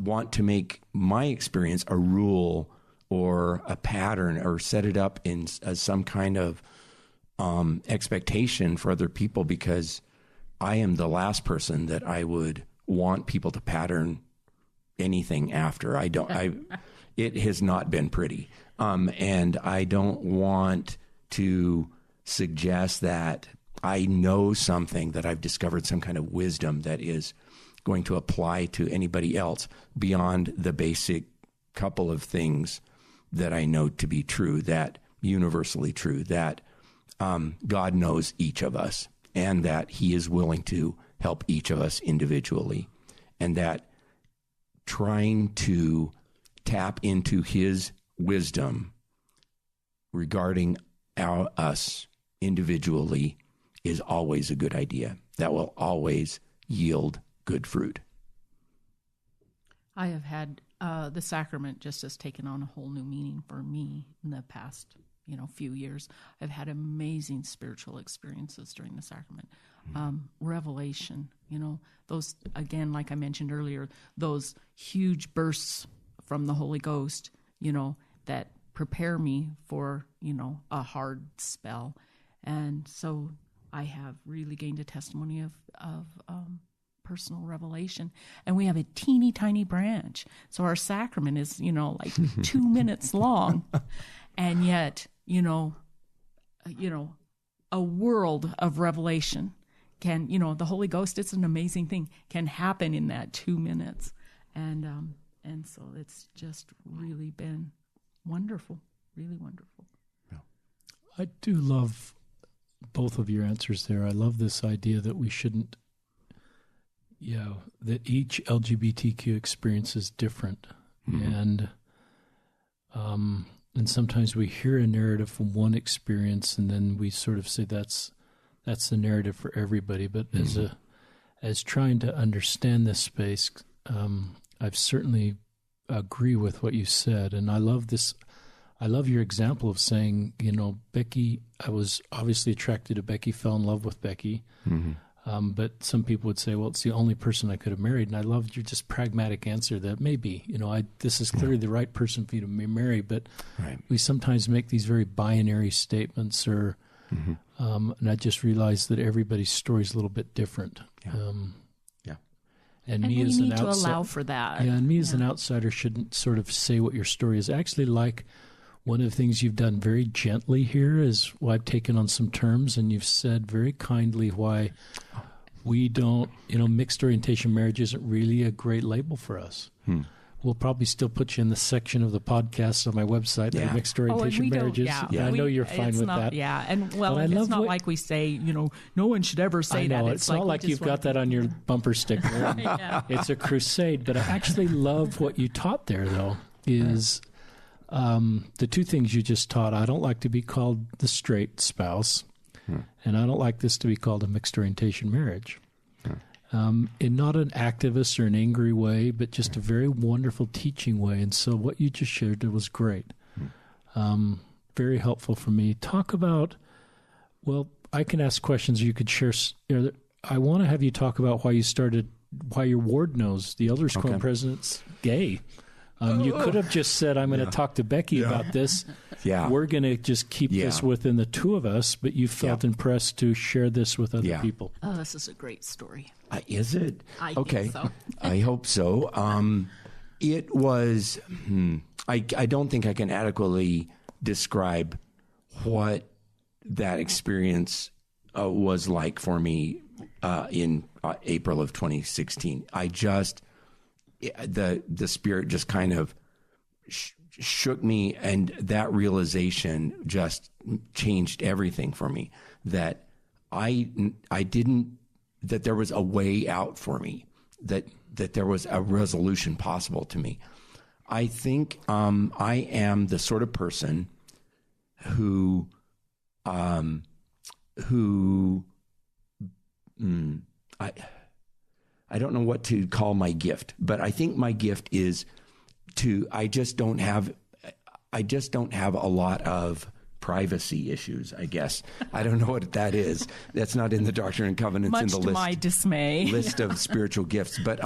want to make my experience a rule or a pattern or set it up as some kind of expectation for other people, because I am the last person that I would want people to pattern anything after. It has not been pretty. And I don't want to suggest that I know something, that I've discovered some kind of wisdom that is going to apply to anybody else beyond the basic couple of things that I know to be true, that universally true, that God knows each of us, and that he is willing to help each of us individually, and that trying to tap into his wisdom regarding us individually is always a good idea. That will always yield good fruit. I have had the sacrament just has taken on a whole new meaning for me in the past, few years. I've had amazing spiritual experiences during the sacrament. Revelation, those, again, like I mentioned earlier, those huge bursts from the Holy Ghost, that prepare me for, a hard spell. And so I have really gained a testimony of personal revelation. And we have a teeny tiny branch. So our sacrament is, like 2 minutes long. And yet, a world of revelation can, the Holy Ghost, it's an amazing thing, can happen in that 2 minutes. And so it's just really been wonderful, really wonderful. Yeah. I do love both of your answers there. I love this idea that we shouldn't, that each LGBTQ experience is different. Mm-hmm. And sometimes we hear a narrative from one experience, and then we sort of say that's the narrative for everybody. But mm-hmm. as trying to understand this space, I've certainly agree with what you said, and I love this. I love your example of saying, Becky, I was obviously attracted to Becky, fell in love with Becky, mm-hmm. But some people would say, well, it's the only person I could have married. And I loved your just pragmatic answer that maybe, this is clearly the right person for you to marry, but right. We sometimes make these very binary statements, or mm-hmm. And I just realized that everybody's story is a little bit different. Yeah. And me we as need an to outsider, allow for that. Yeah, and me as an outsider shouldn't sort of say what your story is. Actually, like one of the things you've done very gently here is I've taken on some terms, and you've said very kindly why we don't, mixed orientation marriage isn't really a great label for us. We'll probably still put you in the section of the podcast on my website, that mixed orientation marriages. I know you're fine with that. Yeah, and it's not like we say, no one should ever say that. It's not like you've got that on your bumper sticker. Yeah. It's a crusade. But I actually love what you taught there, though, is the two things you just taught. I don't like to be called the straight spouse, and I don't like this to be called a mixed orientation marriage. in not an activist or an angry way, but just a very wonderful teaching way. And so what you just shared was great. Very helpful for me. Talk about, well, I can ask questions. You could share. I want to have you talk about why your ward knows the Elders Quorum president's gay. You could have just said, I'm going to talk to Becky about this. We're going to just keep this within the two of us, but you felt impressed to share this with other people. Oh, this is a great story. Is it? I think so. I hope so. It was, I don't think I can adequately describe what that experience was like for me in April of 2016. The Spirit just kind of shook me, and that realization just changed everything for me. That that there was a way out for me. That there was a resolution possible to me. I think I am the sort of person who I don't know what to call my gift, but I think my gift is I just don't have a lot of privacy issues, I guess. I don't know what that is. That's not in the Doctrine and Covenants Much in the to list. my dismay. List of spiritual gifts. But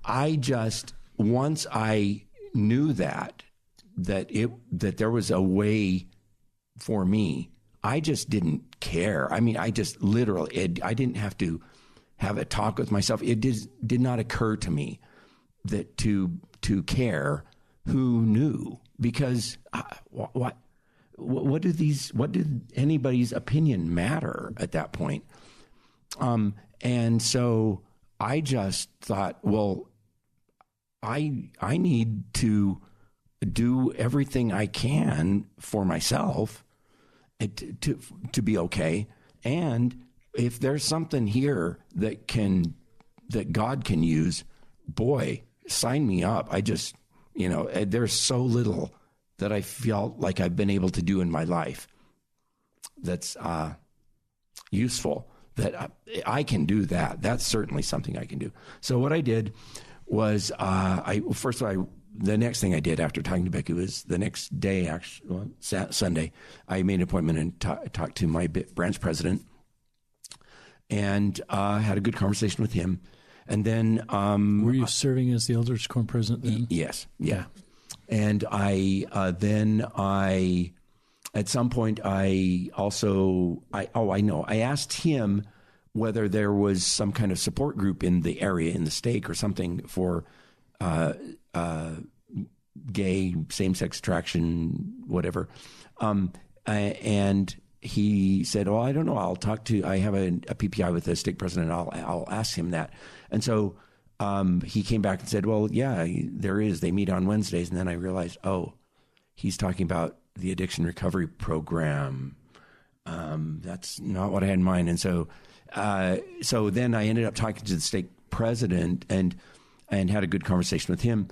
I just, once I knew that there was a way for me, I just didn't care. I mean, I just literally, I didn't have to have a talk with myself. It did not occur to me that to care who knew, because what did anybody's opinion matter at that point? And so I just thought, well, I need to do everything I can for myself to be okay. And if there's something here that God can use, boy, sign me up. I just, there's so little that I felt like I've been able to do in my life that's useful, that I can do that. That's certainly something I can do. So what I did was, the next thing I did after talking to Becky was the next day, Sunday, I made an appointment and talked to my branch president, and had a good conversation with him. And then, were you serving as the Elders Quorum president then? Yes, yeah. And I at some point I asked him whether there was some kind of support group in the area, in the stake or something, for gay, same-sex attraction, whatever. And he said, "Oh, I don't know. I have a PPI with the stake president. I'll ask him that." And so he came back and said, "Well, yeah, there is. They meet on Wednesdays." And then I realized, oh, he's talking about the addiction recovery program. That's not what I had in mind. And so then I ended up talking to the stake president and had a good conversation with him.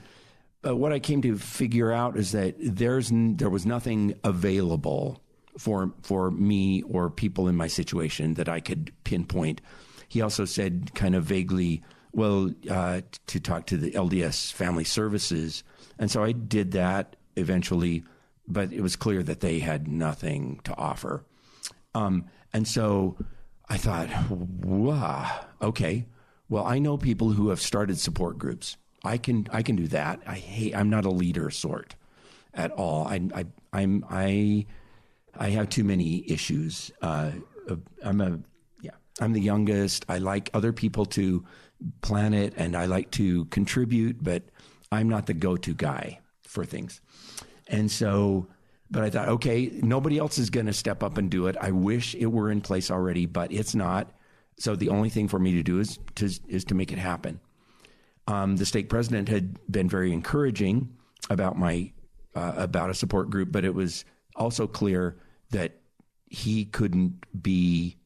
But what I came to figure out is that there was nothing available for me or people in my situation that I could pinpoint. He also said kind of vaguely, well, to talk to the LDS Family Services. And so I did that eventually, but it was clear that they had nothing to offer. And so I thought, wow, okay, well, I know people who have started support groups. I can do that. I'm not a leader sort at all. I have too many issues. I'm the youngest. I like other people to plan it, and I like to contribute, but I'm not the go-to guy for things. And so, but I thought, okay, nobody else is going to step up and do it. I wish it were in place already, but it's not. So the only thing for me to do is to make it happen. The stake president had been very encouraging about about a support group, but it was also clear that he couldn't be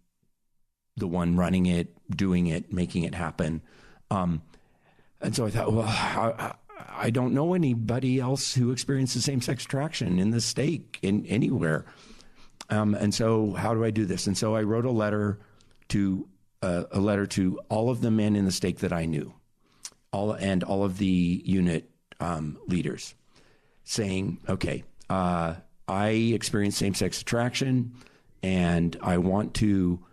the one running it, doing it, making it happen. And so I thought, well, I don't know anybody else who experiences same-sex attraction in the stake, in anywhere. And so how do I do this? And so I wrote a letter to a letter to all of the men in the stake that I knew, all of the unit leaders, saying, okay, I experienced same-sex attraction, and I want to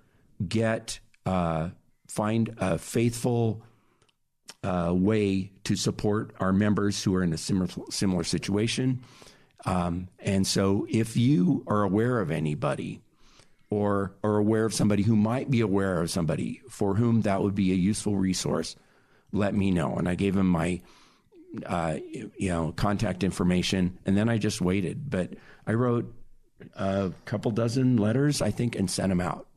find a faithful way to support our members who are in a similar situation. And so if you are aware of anybody or are aware of somebody who might be aware of somebody for whom that would be a useful resource, let me know. And I gave him my contact information, and then I just waited. But I wrote a couple dozen letters, I think, and sent them out.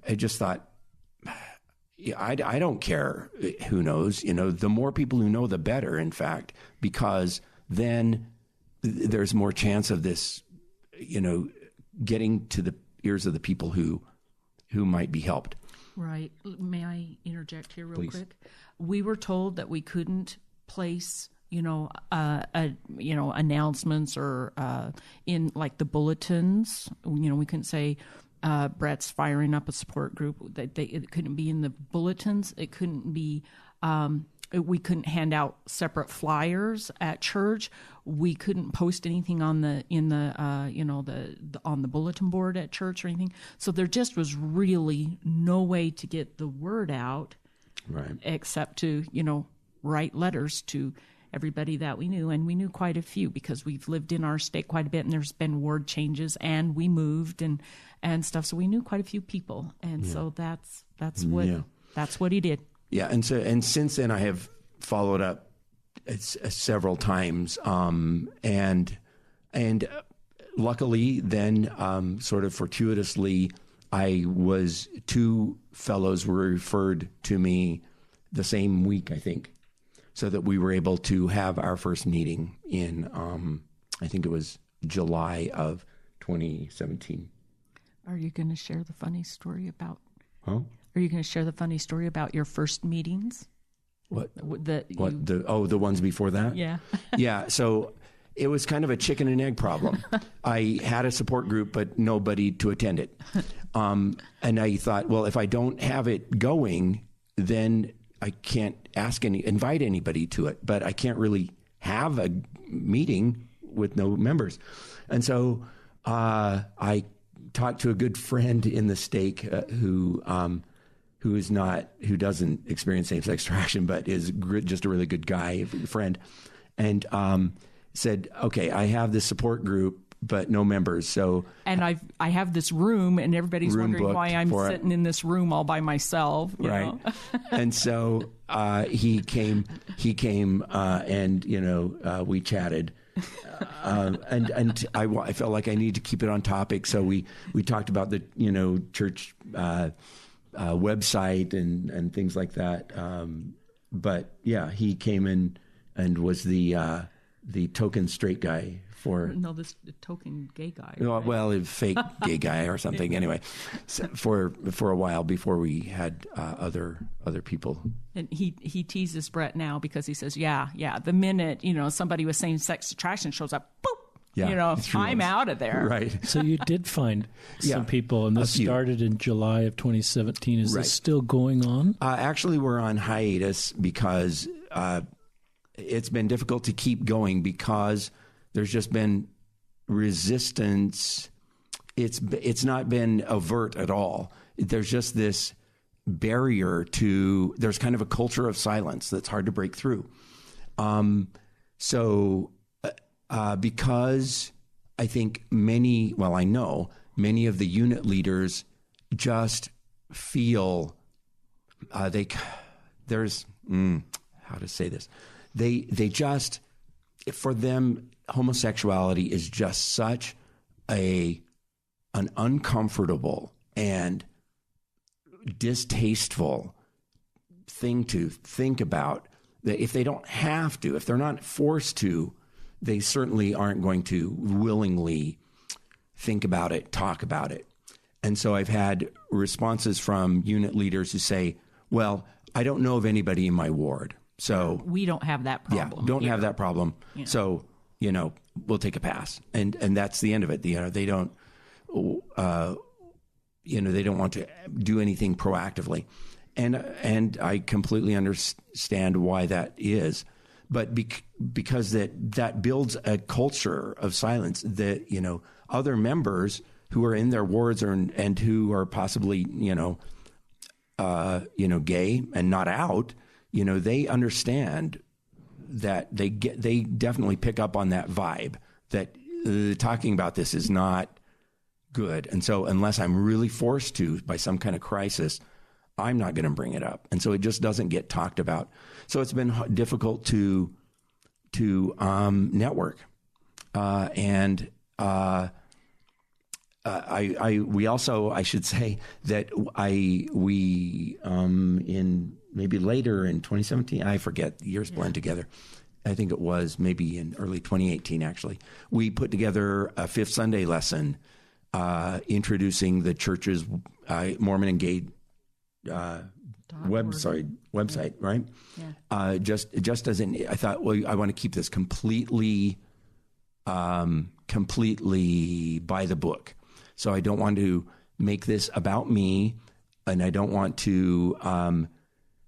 I just thought, I don't care who knows. The more people who know, the better, in fact, because then there's more chance of this, getting to the ears of the people who might be helped. Right. May I interject here real Please. quick? We were told that we couldn't place, announcements or in like the bulletins. We couldn't say Brett's firing up a support group. It couldn't be in the bulletins. It couldn't be. We couldn't hand out separate flyers at church. We couldn't post anything on the bulletin board at church or anything. So there just was really no way to get the word out, right? Except to write letters to everybody that we knew, and we knew quite a few because we've lived in our state quite a bit, and there's been ward changes, and we moved and stuff. So we knew quite a few people, and so that's what he did. Yeah, and since then I have followed up several times, and luckily then, sort of fortuitously, two fellows were referred to me the same week, I think, so that we were able to have our first meeting in, I think it was July of 2017. Are you going to share the funny story about? Huh? Are you going to share the funny story about your first meetings? The ones before that? Yeah. Yeah. So it was kind of a chicken and egg problem. I had a support group, but nobody to attend it. And I thought, well, if I don't have it going, then I can't invite anybody to it, but I can't really have a meeting with no members. And so I talked to a good friend in the stake who doesn't experience same-sex attraction, but is just a really good guy, friend, and said, okay, I have this support group, but no members. So, and I have this room, and everybody's wondering why I'm sitting in this room all by myself. You know? And so he came, and we chatted. And I felt like I needed to keep it on topic, so we talked about the church website and things like that. But yeah, he came in and was the token straight guy this token gay guy. Right? Well, a fake gay guy or something. Anyway, so for a while before we had other people. And he teases Brett now because he says, yeah, the minute somebody with same-sex attraction shows up, boop. Yeah, I'm out of there. Right. So you did find some people, and this started in July of 2017. Is this still going on? Actually, we're on hiatus because it's been difficult to keep going because there's just been resistance. It's not been overt at all. There's just this barrier to. There's kind of a culture of silence that's hard to break through. Because I think I know many of the unit leaders just feel how to say this. They just, for them, homosexuality is just such an uncomfortable and distasteful thing to think about, that if they don't have to, if they're not forced to, they certainly aren't going to willingly think about it, talk about it. And so I've had responses from unit leaders who say, well, I don't know of anybody in my ward. So we don't have that problem. Yeah, don't have that problem. Yeah. So, we'll take a pass. And that's the end of it. They don't, they don't want to do anything proactively. And I completely understand why that is. But because that builds a culture of silence that, other members who are in their wards and who are possibly, gay and not out, they understand that they definitely pick up on that vibe that talking about this is not good. And so unless I'm really forced to by some kind of crisis, I'm not going to bring it up. And so it just doesn't get talked about. So it's been difficult to network. I should say that we in maybe later in 2017, I forget, the years blend together. I think it was maybe in early 2018, actually. We put together a Fifth Sunday lesson introducing the church's Mormon and Gay website, right? Yeah. Just as I thought, well, I want to keep this completely by the book. So I don't want to make this about me, and I don't want to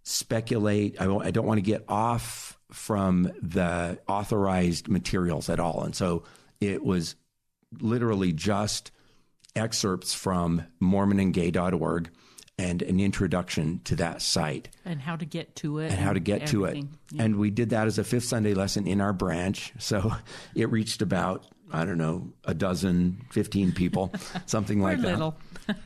speculate. I don't want to get off from the authorized materials at all. And so it was literally just excerpts from MormonandGay.org and an introduction to that site. And how to get to it. Yeah. And we did that as a Fifth Sunday lesson in our branch. So it reached about, I don't know, 15 people, something like that. Little.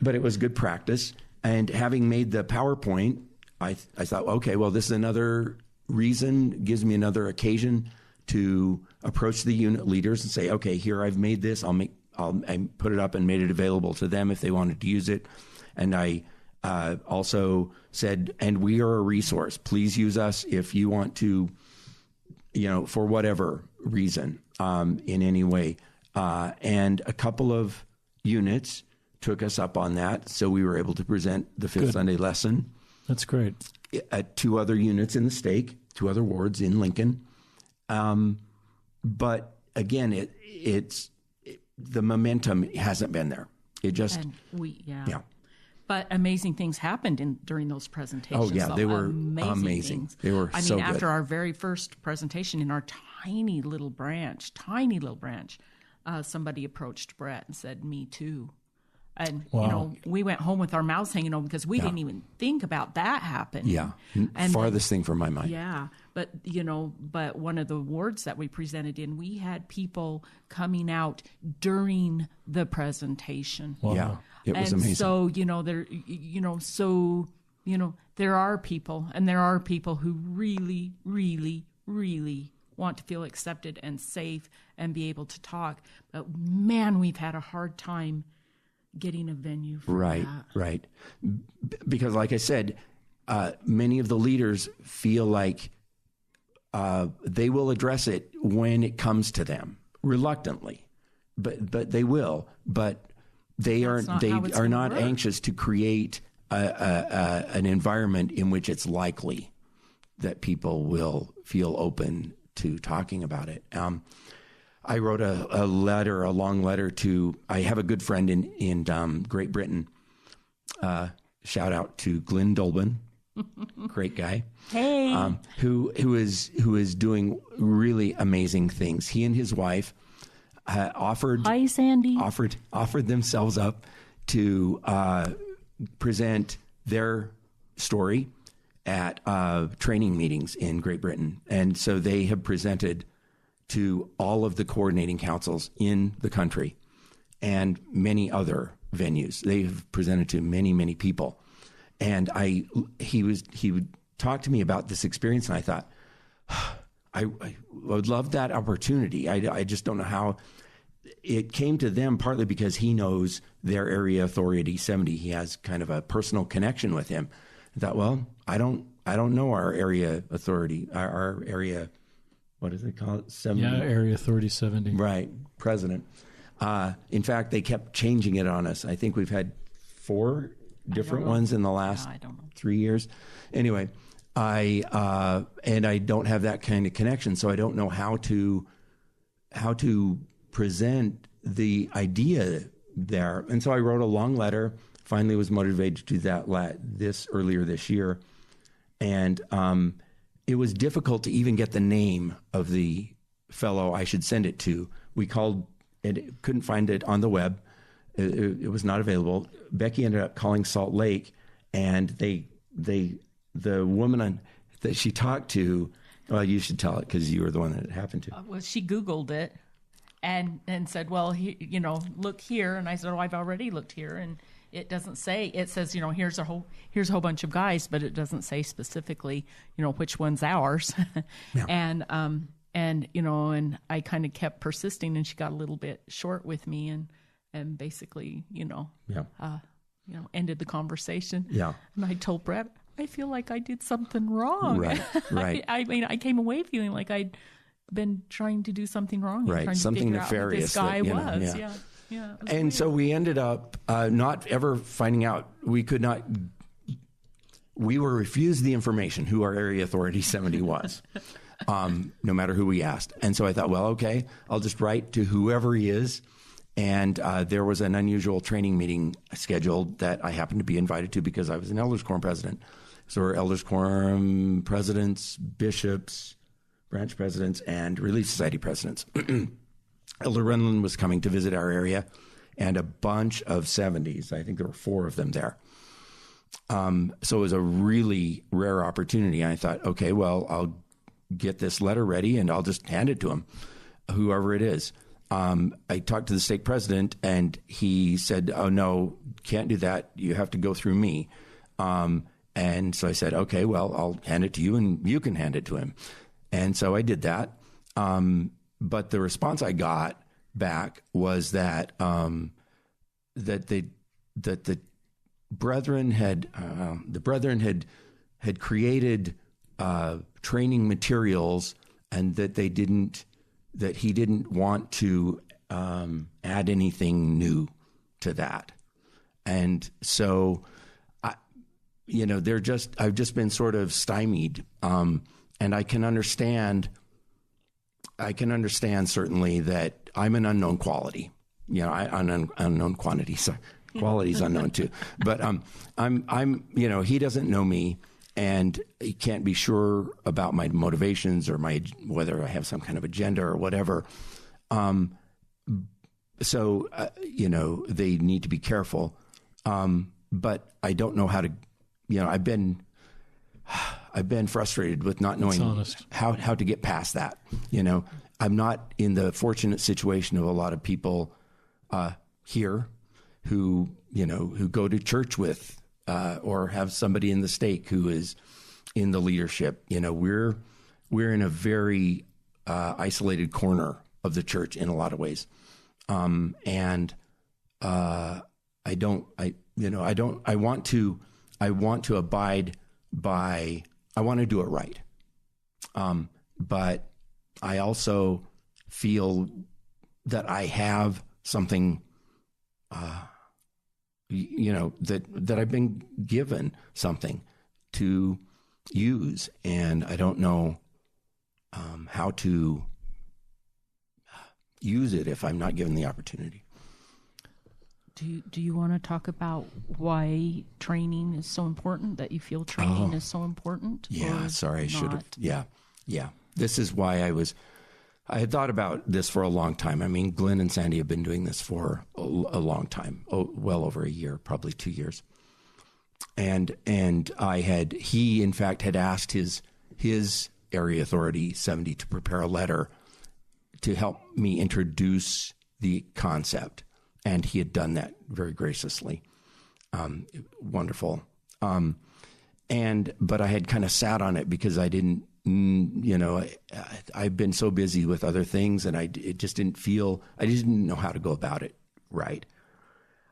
But it was good practice. And having made the PowerPoint, I thought, okay, well, this is another reason, gives me another occasion to approach the unit leaders and say, okay, here I've made this. I put it up and made it available to them if they wanted to use it. And I also said, and we are a resource. Please use us if you want to, for whatever reason, in any way. And a couple of units took us up on that. So we were able to present the Fifth Sunday lesson. That's great. At 2 other units in the stake, 2 other wards in Lincoln. But again, the momentum hasn't been there. It just, yeah. But amazing things happened during those presentations. Oh yeah, they were amazing. They were so good. After our very first presentation in our tiny little branch, somebody approached Brett and said, "Me too." And, we went home with our mouths hanging open because we didn't even think about that happening. Yeah. And farthest thing from my mind. Yeah. But, but one of the wards that we presented in, we had people coming out during the presentation. Wow. Yeah. It was amazing. So, there are people who really, really, really want to feel accepted and safe and be able to talk. But man, we've had a hard time getting a venue for that. Right. Because like I said, many of the leaders feel like they will address it when it comes to them, reluctantly, but they will. But they are not anxious to create an environment in which it's likely that people will feel open to talking about it. I wrote a long letter I have a good friend in Great Britain. Shout out to Glenn Dolben, great guy. Hey, who is doing really amazing things. He and his wife Hi, Sandy. offered themselves up to present their story at training meetings in Great Britain, and so they have presented to all of the coordinating councils in the country and many other venues. They've presented to many, many people. And he would talk to me about this experience, and I thought, I would love that opportunity. I just don't know how. It came to them partly because he knows their area authority at E70. He has kind of a personal connection with him. I thought, well, I don't know our area authority, our area. What does it call it? 70? Yeah, Area Authority 70. Right, president. In fact, they kept changing it on us. I think we've had 4 different ones in the last 3 years. Anyway, I don't have that kind of connection, so I don't know how to present the idea there. And so I wrote a long letter finally was motivated to do that earlier this year. And it was difficult to even get the name of the fellow I should send it to. We called it, couldn't find it on the web. It was not available. Becky ended up calling Salt Lake, and the woman that she talked to, well, you should tell it because you were the one that it happened to. Well, she Googled it and said, well, look here. And I said, oh, I've already looked here. And it doesn't say, it says, here's a whole bunch of guys, but it doesn't say specifically, which one's ours. Yeah. And I kind of kept persisting, and she got a little bit short with me and basically, ended the conversation. Yeah. And I told Brett, I feel like I did something wrong. Right. I came away feeling like I'd been trying to do something wrong. Right. Trying Something to nefarious. Out who this guy that, was. Yeah. And weird. So we ended up not ever finding out. We were refused the information who our area authority 70 was, no matter who we asked. And so I thought, well, okay, I'll just write to whoever he is. And there was an unusual training meeting scheduled that I happened to be invited to because I was an Elders Quorum president. So we're Elders Quorum presidents, bishops, branch presidents, and Relief Society presidents. Elder Renlund was coming to visit our area, and a bunch of 70s. I think there were 4 of them there. So it was a really rare opportunity. And I thought, okay, well, I'll get this letter ready, and I'll just hand it to him, whoever it is. I talked to the stake president, and he said, oh, no, can't do that. You have to go through me. And so I said, okay, well, I'll hand it to you, and you can hand it to him. And so I did that. But the response I got back was that that the brethren had created training materials, and that he didn't want to add anything new to that. And so I've just been sort of stymied, and I can understand certainly that I'm an unknown quality. Unknown quantity. So quality is unknown too. But I'm he doesn't know me, and he can't be sure about my motivations or whether I have some kind of agenda or whatever. So they need to be careful. But I don't know how to. I've been frustrated with not knowing how to get past that. I'm not in the fortunate situation of a lot of people here who go to church with or have somebody in the stake who is in the leadership. We're in a very isolated corner of the church in a lot of ways, and I want to abide by. I want to do it right, but I also feel that I have something, that I've been given something to use, and I don't know how to use it if I'm not given the opportunity. Do you want to talk about why training is so important, that you feel training is so important? Yeah, sorry, I should have. Yeah. This is why I had thought about this for a long time. I mean, Glenn and Sandy have been doing this for a long time, well over a year, probably 2 years. And he in fact had asked his area authority 70 to prepare a letter to help me introduce the concept. And he had done that very graciously. Wonderful. But I had kind of sat on it because I didn't, I've been so busy with other things, and I just didn't know how to go about it right.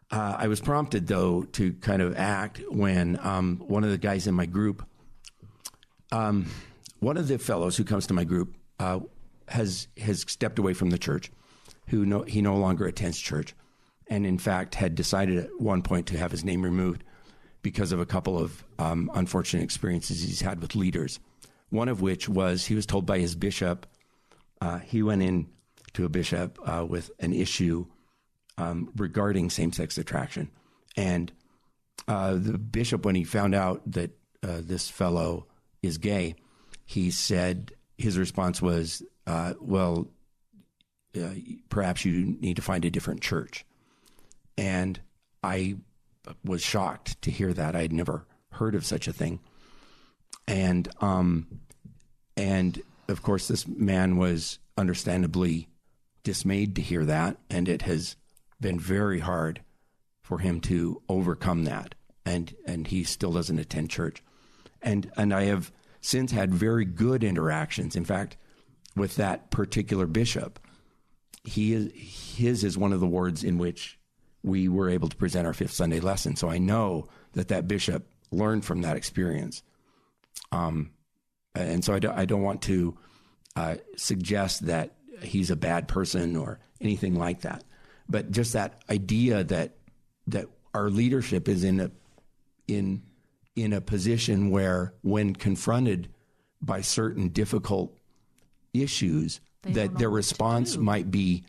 I was prompted, though, to kind of act when one of the guys in my group, one of the fellows who comes to my group has stepped away from the church, he no longer attends church. And in fact had decided at one point to have his name removed because of a couple of unfortunate experiences he's had with leaders. One of which was he was told by his bishop, he went in to a bishop with an issue regarding same-sex attraction. And the bishop, when he found out that this fellow is gay, he said his response was, perhaps you need to find a different church. And I was shocked to hear that. I had never heard of such a thing. And of course, this man was understandably dismayed to hear that, and it has been very hard for him to overcome that. And he still doesn't attend church. And I have since had very good interactions. In fact, with that particular bishop, his is one of the wards in which we were able to present our Fifth Sunday lesson. So I know that bishop learned from that experience. And so I don't want to suggest that he's a bad person or anything like that. But just that idea that our leadership is in a position where, when confronted by certain difficult issues, that their response might be,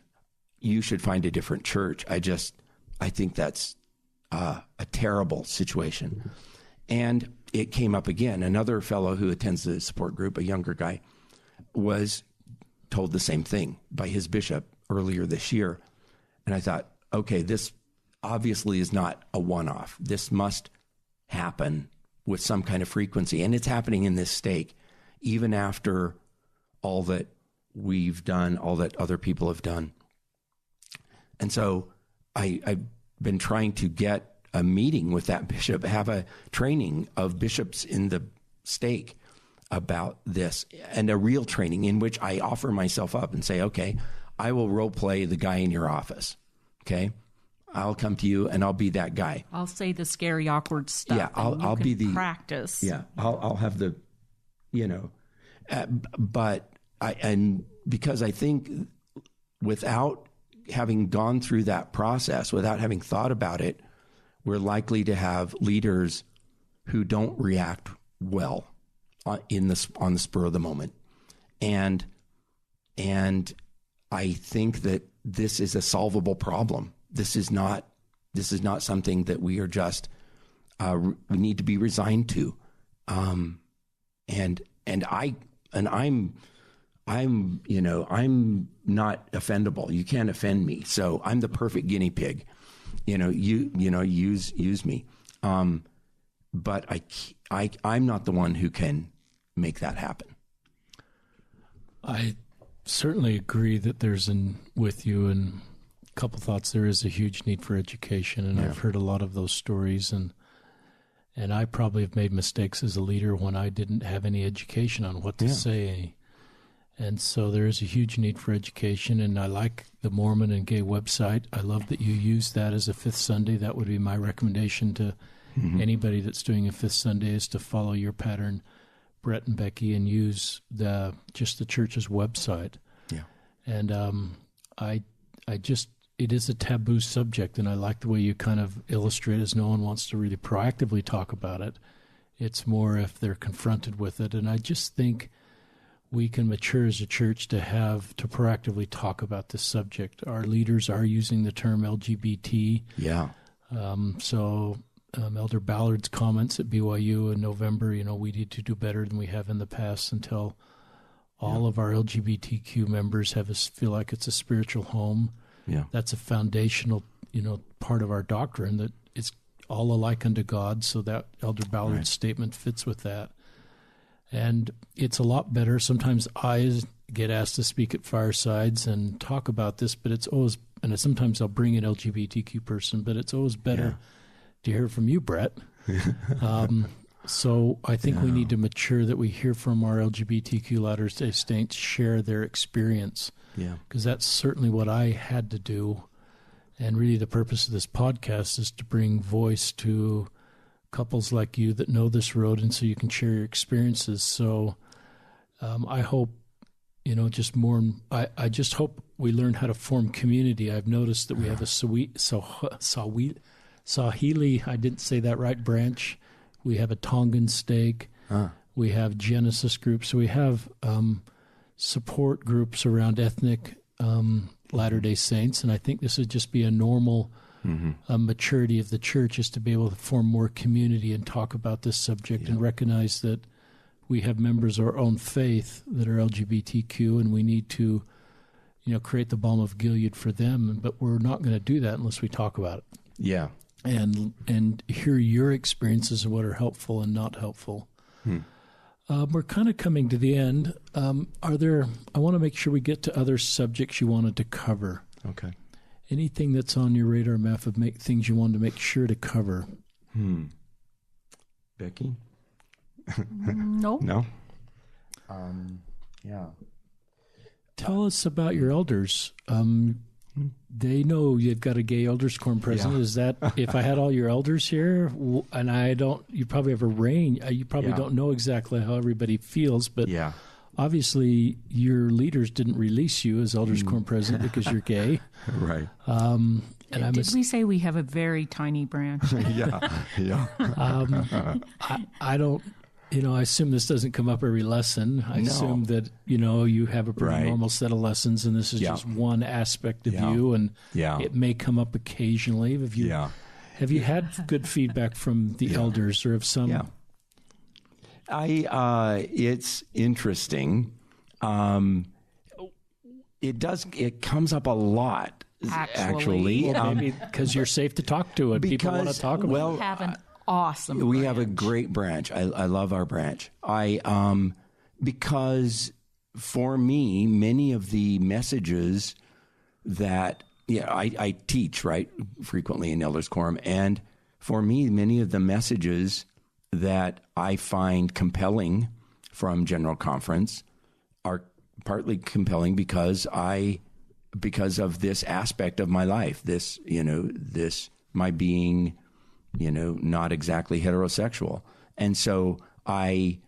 "You should find a different church." I think that's a terrible situation. And it came up again. Another fellow who attends the support group, a younger guy, was told the same thing by his bishop earlier this year. And I thought, okay, this obviously is not a one-off. This must happen with some kind of frequency. And it's happening in this stake, even after all that we've done, all that other people have done. And so I've been trying to get a meeting with that bishop, have a training of bishops in the stake about this, and a real training in which I offer myself up and say, okay, I will role play the guy in your office. Okay. I'll come to you and I'll be that guy. I'll say the scary, awkward stuff. Yeah. I'll be the practice. Yeah. I'll have the, and because I think without having gone through that process, without having thought about it, we're likely to have leaders who don't react well on the spur of the moment. And I think that this is a solvable problem. This is not something that we are just we need to be resigned to. I'm not offendable. You can't offend me. So I'm the perfect guinea pig. Use me. But I'm not the one who can make that happen. I certainly agree that there's with you, and a couple thoughts. There is a huge need for education, and I've heard a lot of those stories, and I probably have made mistakes as a leader when I didn't have any education on what to say. And so there is a huge need for education, and I like the Mormon and Gay website. I love that you use that as a Fifth Sunday. That would be my recommendation to anybody that's doing a Fifth Sunday, is to follow your pattern, Brett and Becky, and use the church's website. Yeah. And it is a taboo subject, and I like the way you kind of illustrate, as no one wants to really proactively talk about it. It's more if they're confronted with it. And I just think we can mature as a church to proactively talk about this subject. Our leaders are using the term LGBT. Yeah. Elder Ballard's comments at BYU in November, we need to do better than we have in the past until all of our LGBTQ members feel like it's a spiritual home. Yeah. That's a foundational, part of our doctrine, that it's all alike unto God. So that Elder Ballard's statement fits with that. And it's a lot better. Sometimes I get asked to speak at firesides and talk about this, but it's always, and sometimes I'll bring an LGBTQ person, but it's always better to hear from you, Brett. So I think we need to mature, that we hear from our LGBTQ Latter-day Saints share their experience. Yeah. Because that's certainly what I had to do. And really the purpose of this podcast is to bring voice to couples like you that know this road, and so you can share your experiences. So I hope, I just hope we learn how to form community. I've noticed that we have a Swahili, I didn't say that right, branch. We have a Tongan stake. We have Genesis groups. So we have support groups around ethnic Latter-day Saints, and I think this would just be a normal maturity of the church is to be able to form more community and talk about this subject and recognize that we have members of our own faith that are LGBTQ, and we need to, create the balm of Gilead for them. But we're not going to do that unless we talk about it. Yeah. And hear your experiences of what are helpful and not helpful. We're kind of coming to the end. I want to make sure we get to other subjects you wanted to cover. Okay. Anything that's on your radar map of things you wanted to make sure to cover? Becky? No. No? Yeah. Tell us about your elders. They know you've got a gay elders quorum president. Is that, if I had all your elders here, and you probably have a range, you probably don't know exactly how everybody feels, but obviously your leaders didn't release you as elders quorum president because you're gay. Right. Did we say we have a very tiny branch? Yeah. I don't, I assume this doesn't come up every lesson. I assume that, you have a pretty normal set of lessons, and this is just one aspect of you, and it may come up occasionally. Have you had good feedback from the elders, or have some? Yeah. It's interesting. It comes up a lot, actually. Well, maybe because you're safe to talk to it. People want to talk about it. We have an awesome branch. We have a great branch. I love our branch. Because for me, many of the messages that I teach, right, frequently in Elders Quorum, and for me, many of the messages that I find compelling from General Conference are partly compelling because of this aspect of my life, this my being, not exactly heterosexual. And so I'm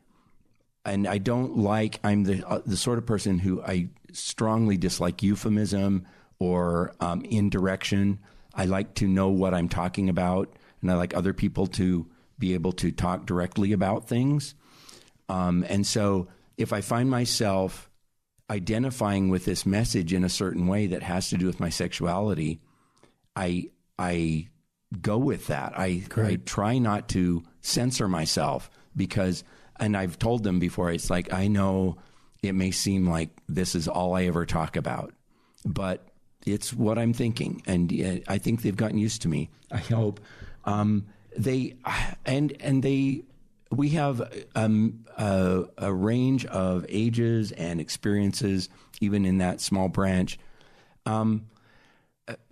the sort of person who I strongly dislike euphemism or indirection. I like to know what I'm talking about, and I like other people to be able to talk directly about things. And so if I find myself identifying with this message in a certain way that has to do with my sexuality, I go with that. I try not to censor myself and I've told them before, it's like, I know it may seem like this is all I ever talk about, but it's what I'm thinking. And I think they've gotten used to me. I hope. We have a range of ages and experiences, even in that small branch. And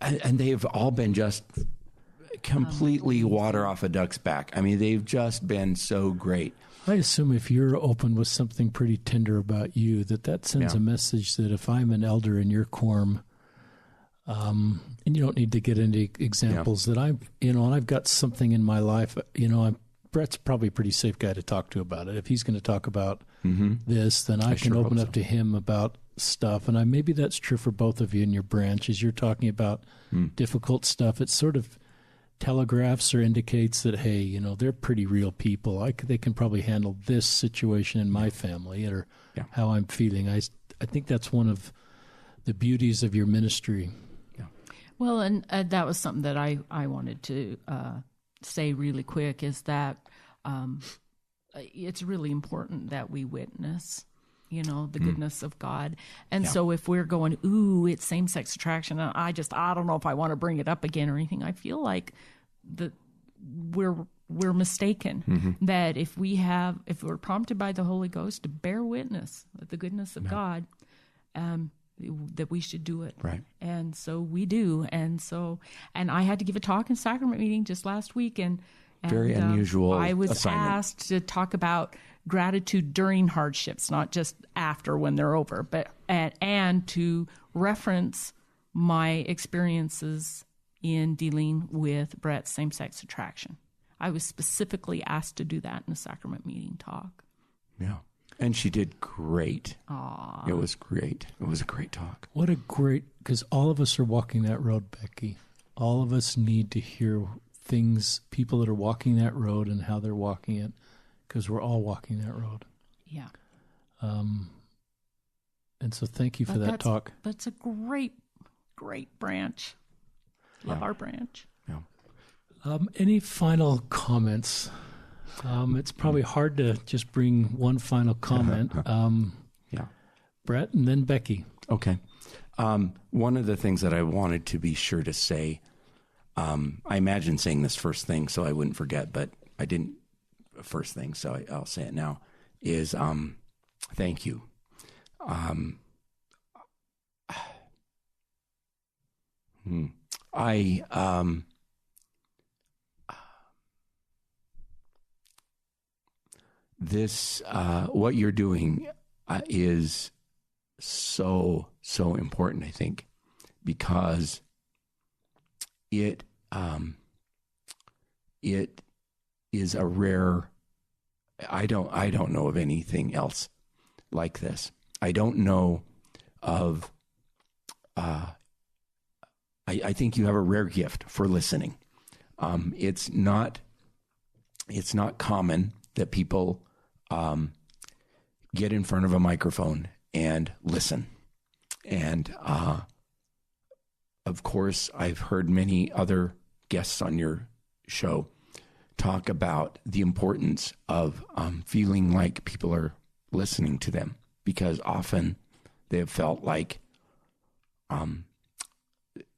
they've all been just completely water off a duck's back. I mean, they've just been so great. I assume if you're open with something pretty tender about you, that sends a message that if I'm an elder in your quorum, and you don't need to get into examples that and I've got something in my life, Brett's probably a pretty safe guy to talk to about it. If he's going to talk about this, then I can open up to him about stuff. And maybe that's true for both of you in your branch. As you're talking about difficult stuff, it sort of telegraphs or indicates that, hey, they're pretty real people. They can probably handle this situation in my family or how I'm feeling. I think that's one of the beauties of your ministry. Yeah. Well, and that was something that I wanted to say really quick, is that it's really important that we witness, the goodness of God. And so if we're going, ooh, it's same-sex attraction, and I don't know if I want to bring it up again or anything, I feel like we're mistaken. That if we're prompted by the Holy Ghost to bear witness of the goodness of God, that we should do it. Right. And so we do. And I had to give a talk in sacrament meeting just last week, and very unusual I was assignment. asked to talk about gratitude during hardships, not just after when they're over, but and to reference my experiences in dealing with Brett's same-sex attraction. I was specifically asked to do that in a sacrament meeting talk. Yeah. And she did great. Aww. It was great. It was a great talk. Because all of us are walking that road, Becky. All of us need to hear people that are walking that road and how they're walking it, because we're all walking that road. Yeah. And so thank you for that talk. That's a great, great branch. Love our branch. Any final comments? It's probably hard to just bring one final comment. Yeah. Brett and then Becky. Okay. One of the things that I wanted to be sure to say, I imagine saying this first thing so I wouldn't forget, but I didn't first thing, so I'll say it now, is thank you. What you're doing is so important, I think, because it is a rare. I don't know of anything else like this. I don't know of. I think you have a rare gift for listening. It's not common that people get in front of a microphone and listen. And of course, I've heard many other guests on your show talk about the importance of feeling like people are listening to them, because often they have felt like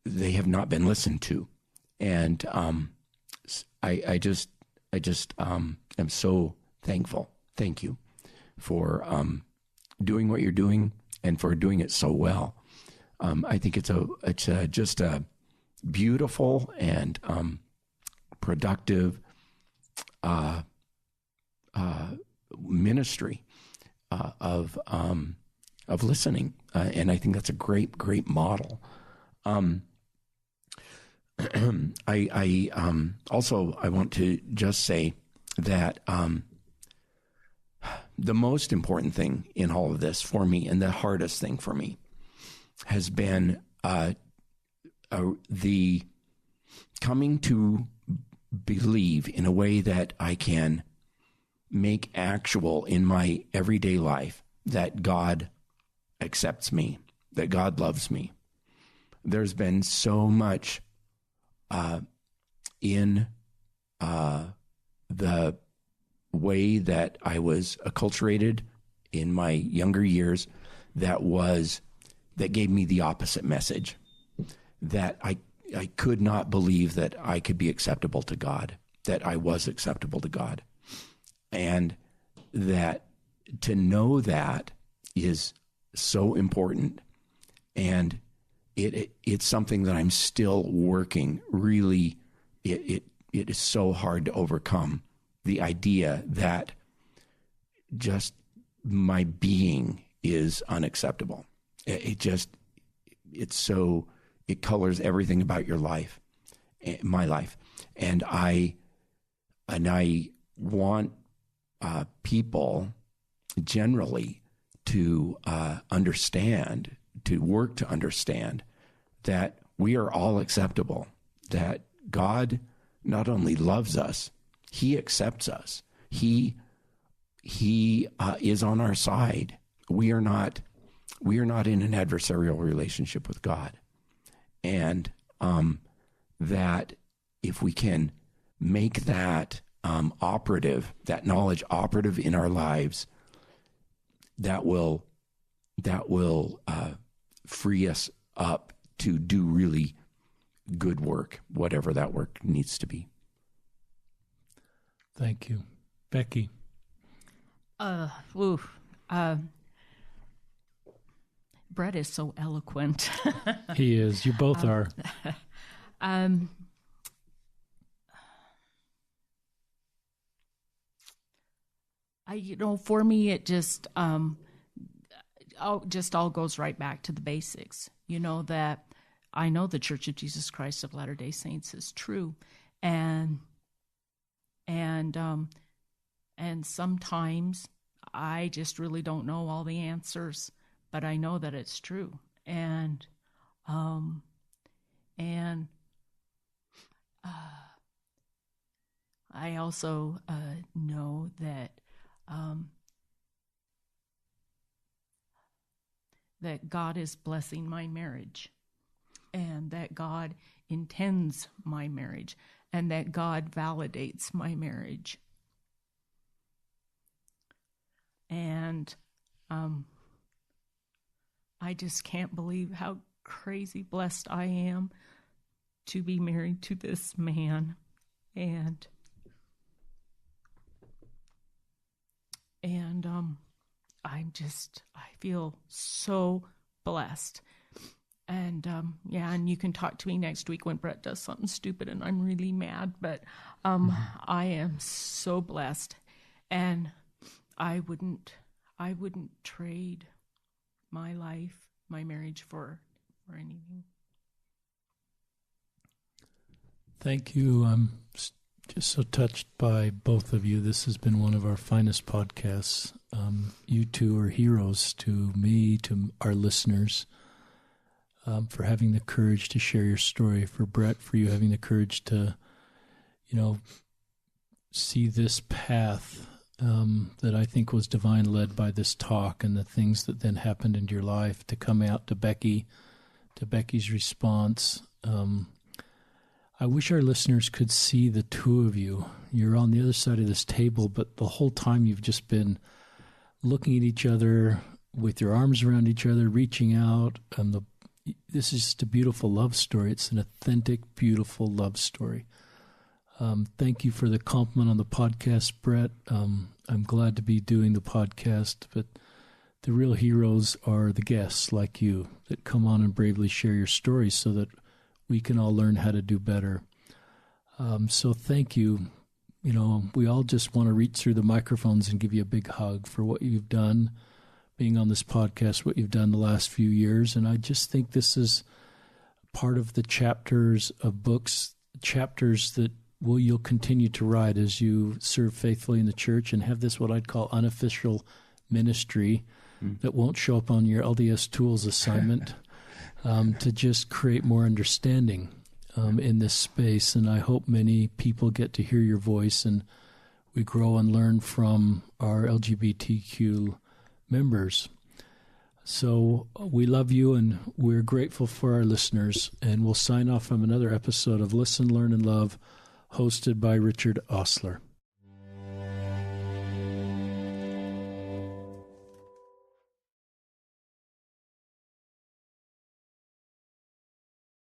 they have not been listened to. And I just am so thankful. Thank you for doing what you're doing and for doing it so well. I think it's just a beautiful and productive ministry of listening, and I think that's a great model. I want to just say that the most important thing in all of this for me, and the hardest thing for me, has been the coming to believe in a way that I can make actual in my everyday life that God accepts me, that God loves me. There's been so much in the way that I was acculturated in my younger years that gave me the opposite message, that I could not believe that I could be acceptable to God, that I was acceptable to God. And that to know that is so important. And it's something that I'm still working. Really, it is so hard to overcome the idea that just my being is unacceptable. It colors everything about your life, my life. And I want people generally to understand, to work to understand that we are all acceptable, that God not only loves us, He accepts us. He is on our side. We are not in an adversarial relationship with God. And that if we can make that operative, that knowledge operative in our lives, that will free us up to do really good work, whatever that work needs to be. Thank you. Becky. Brett is so eloquent. He is. You both are. For me, it just all goes right back to the basics. That I know the Church of Jesus Christ of Latter-day Saints is true, and sometimes I just really don't know all the answers, but I know that it's true. And I also know that that God is blessing my marriage, and that God intends my marriage, and that God validates my marriage. And I just can't believe how crazy blessed I am to be married to this man. And I feel so blessed. And and you can talk to me next week when Brett does something stupid and I'm really mad, but I am so blessed, and I wouldn't trade my life, my marriage for anything. Thank you. I'm just so touched by both of you. This has been one of our finest podcasts. You two are heroes to me, to our listeners, for having the courage to share your story. For Brett, for you having the courage to, see this path that I think was divine led by this talk and the things that then happened in your life, to come out to Becky, to Becky's response. I wish our listeners could see the two of you. You're on the other side of this table, but the whole time you've just been looking at each other with your arms around each other, reaching out. This is just a beautiful love story. It's an authentic, beautiful love story. Thank you for the compliment on the podcast, Brett. I'm glad to be doing the podcast, but the real heroes are the guests like you that come on and bravely share your stories so that we can all learn how to do better. So thank you. We all just want to reach through the microphones and give you a big hug for what you've done, being on this podcast, what you've done the last few years. And I just think this is part of the chapters of books, chapters that you'll continue to write as you serve faithfully in the church and have this, what I'd call unofficial ministry that won't show up on your LDS tools assignment. To just create more understanding in this space. And I hope many people get to hear your voice and we grow and learn from our LGBTQ members. So we love you and we're grateful for our listeners. And we'll sign off from another episode of Listen, Learn, and Love, hosted by Richard Osler.